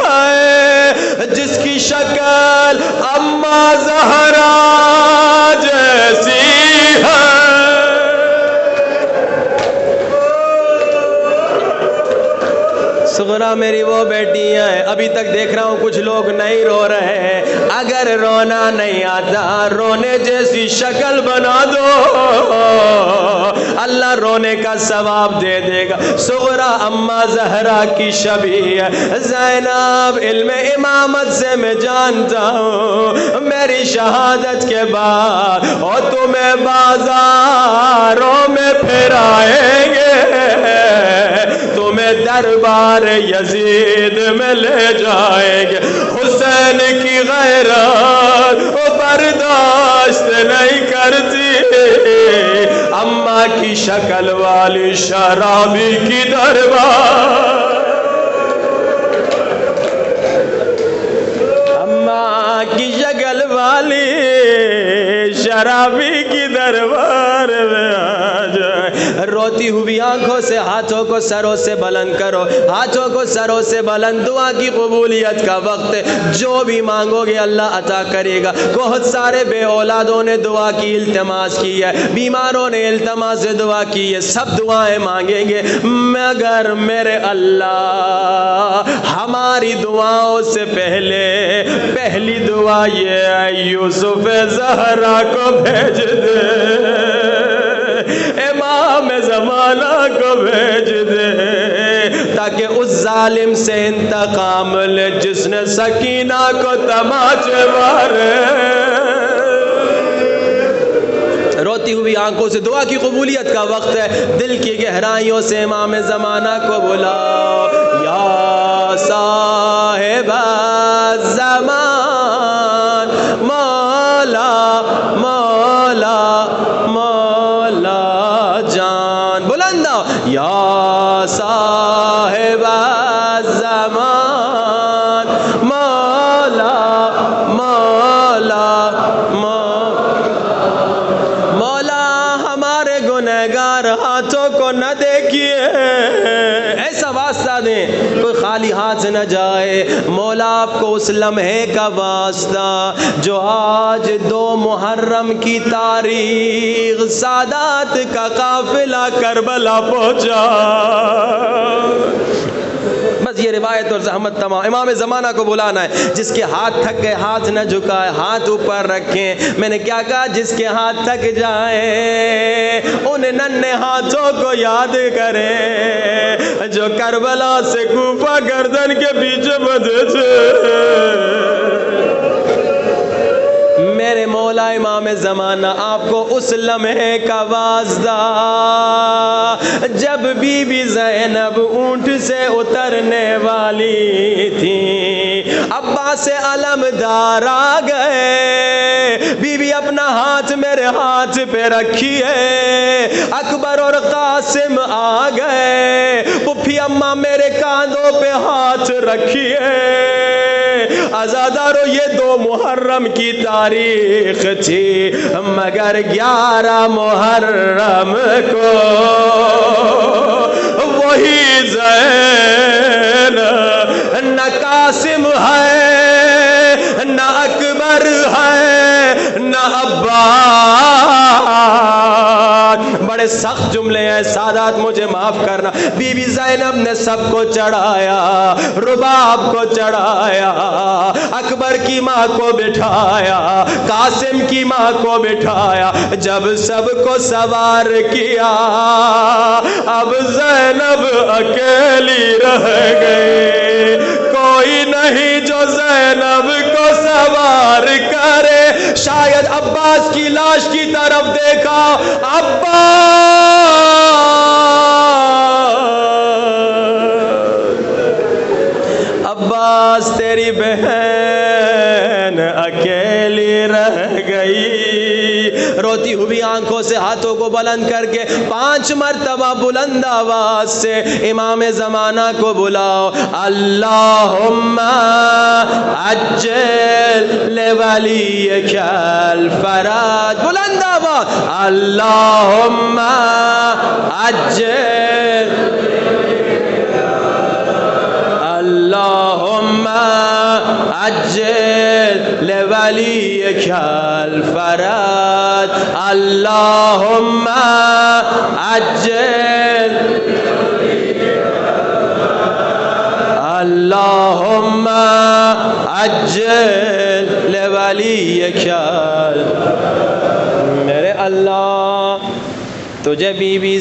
ہے جس کی شکل اماں زہرا جیسی ہے۔ صغرا میری وہ بیٹی ہے۔ ابھی تک دیکھ رہا ہوں کچھ لوگ نہیں رو رہے ہیں، اگر رونا نہیں آتا رونے جیسی شکل بنا دو، اللہ رونے کا ثواب دے دے گا۔ صغرا اماں زہرا کی شبیہ ہے۔ زینب علم امامت سے میں جانتا ہوں میری شہادت کے بعد اور تمہیں بازاروں میں پھرائیں گے، تمہیں دربار یزید میں لے جائیں گے۔ حسین کی غیرت وہ برداشت نہیں کرتی، اماں کی شکل والی شرابی کی دربار، اماں کی شکل والی شرابی کی دربار میں آ جائے۔ روتی ہوئی آنکھوں سے ہاتھوں کو سروں سے بلند کرو، ہاتھوں کو سروں سے بلند، دعا کی قبولیت کا وقت ہے، جو بھی مانگو گے اللہ عطا کرے گا۔ بہت سارے بے اولادوں نے دعا کی التماس کی ہے، بیماروں نے التماس سے دعا کی ہے، سب دعائیں مانگیں گے مگر میرے اللہ ہماری دعاؤں سے پہلی دعا یہ ہے یوسف زہرا کو بھیج دے، امام زمانہ کو بھیج دے، تاکہ اس ظالم سے انتقام لے جس نے سکینہ کو تماچے مارے۔ روتی ہوئی آنکھوں سے دعا کی قبولیت کا وقت ہے، دل کی گہرائیوں سے امام زمانہ کو بلاؤ، یا صاحب الزمان مولا مولا مولا جان، بلند آؤ، یا صاحب الزمان مولا مولا مولا ہمارے گنہگار ہاتھوں کو نہ دیکھیے، ایسا واسطہ دیں کوئی خالی ہاتھ نہ جائے۔ مولا آپ کو اس لمحے کا واسطہ جو آج 2 محرم کی تاریخ سادات کا قافلہ کربلا پہنچا، بس یہ روایت اور زحمت تمام امام زمانہ کو بلانا ہے۔ جس کے ہاتھ تھک گئے ہاتھ نہ جھکائے، ہاتھ اوپر رکھیں۔ میں نے کیا کہا؟ جس کے ہاتھ تھک جائیں ان ننھے ہاتھوں کو یاد کریں جو کربلا سے کوفہ گردن کے پیچھے بندھے تھے۔ میرے مولا امام زمانہ آپ کو اس لمحے کا واسطہ جب بی بی زینب اونٹ سے اترنے والی تھی، عباس علمدار آ گئے، بی بی اپنا ہاتھ میرے ہاتھ پہ رکھیے، اکبر اور قاسم آ گئے، پھپھی اماں میرے کاندھوں پہ ہاتھ رکھیے۔ عزادارو یہ 2 محرم کی تاریخ تھی، مگر 11 محرم کو وہی زین نہ قاسم ہے نہ اکبر ہے نہ عباس، بڑے سخت جملے ہیں سادات، مجھے معاف کرنا. بی بی زینب نے سب کو چڑھایا، رباب کو چڑھایا، اکبر کی ماں کو بٹھایا، قاسم کی ماں کو بٹھایا. جب سب کو سوار کیا اب زینب اکیلی رہ گئی. کوئی نہیں جو زینب کو سوار کرے. شاید عباس کی لاش کی طرف دیکھا، عباس تیری بہن اکیلی رہ گئی. روتی ہوئی آنکھوں سے ہاتھوں کو بلند کر کے 5 مرتبہ بلند آواز سے امام زمانہ کو بلاؤ. اللہم عجل لولیک الفرج. بلند آواز اللہم عجل، اللہم عجل لولیک الفرج، اللہم عجل، اللہم عجل لولیک. میرے اللہ تجھے بی بی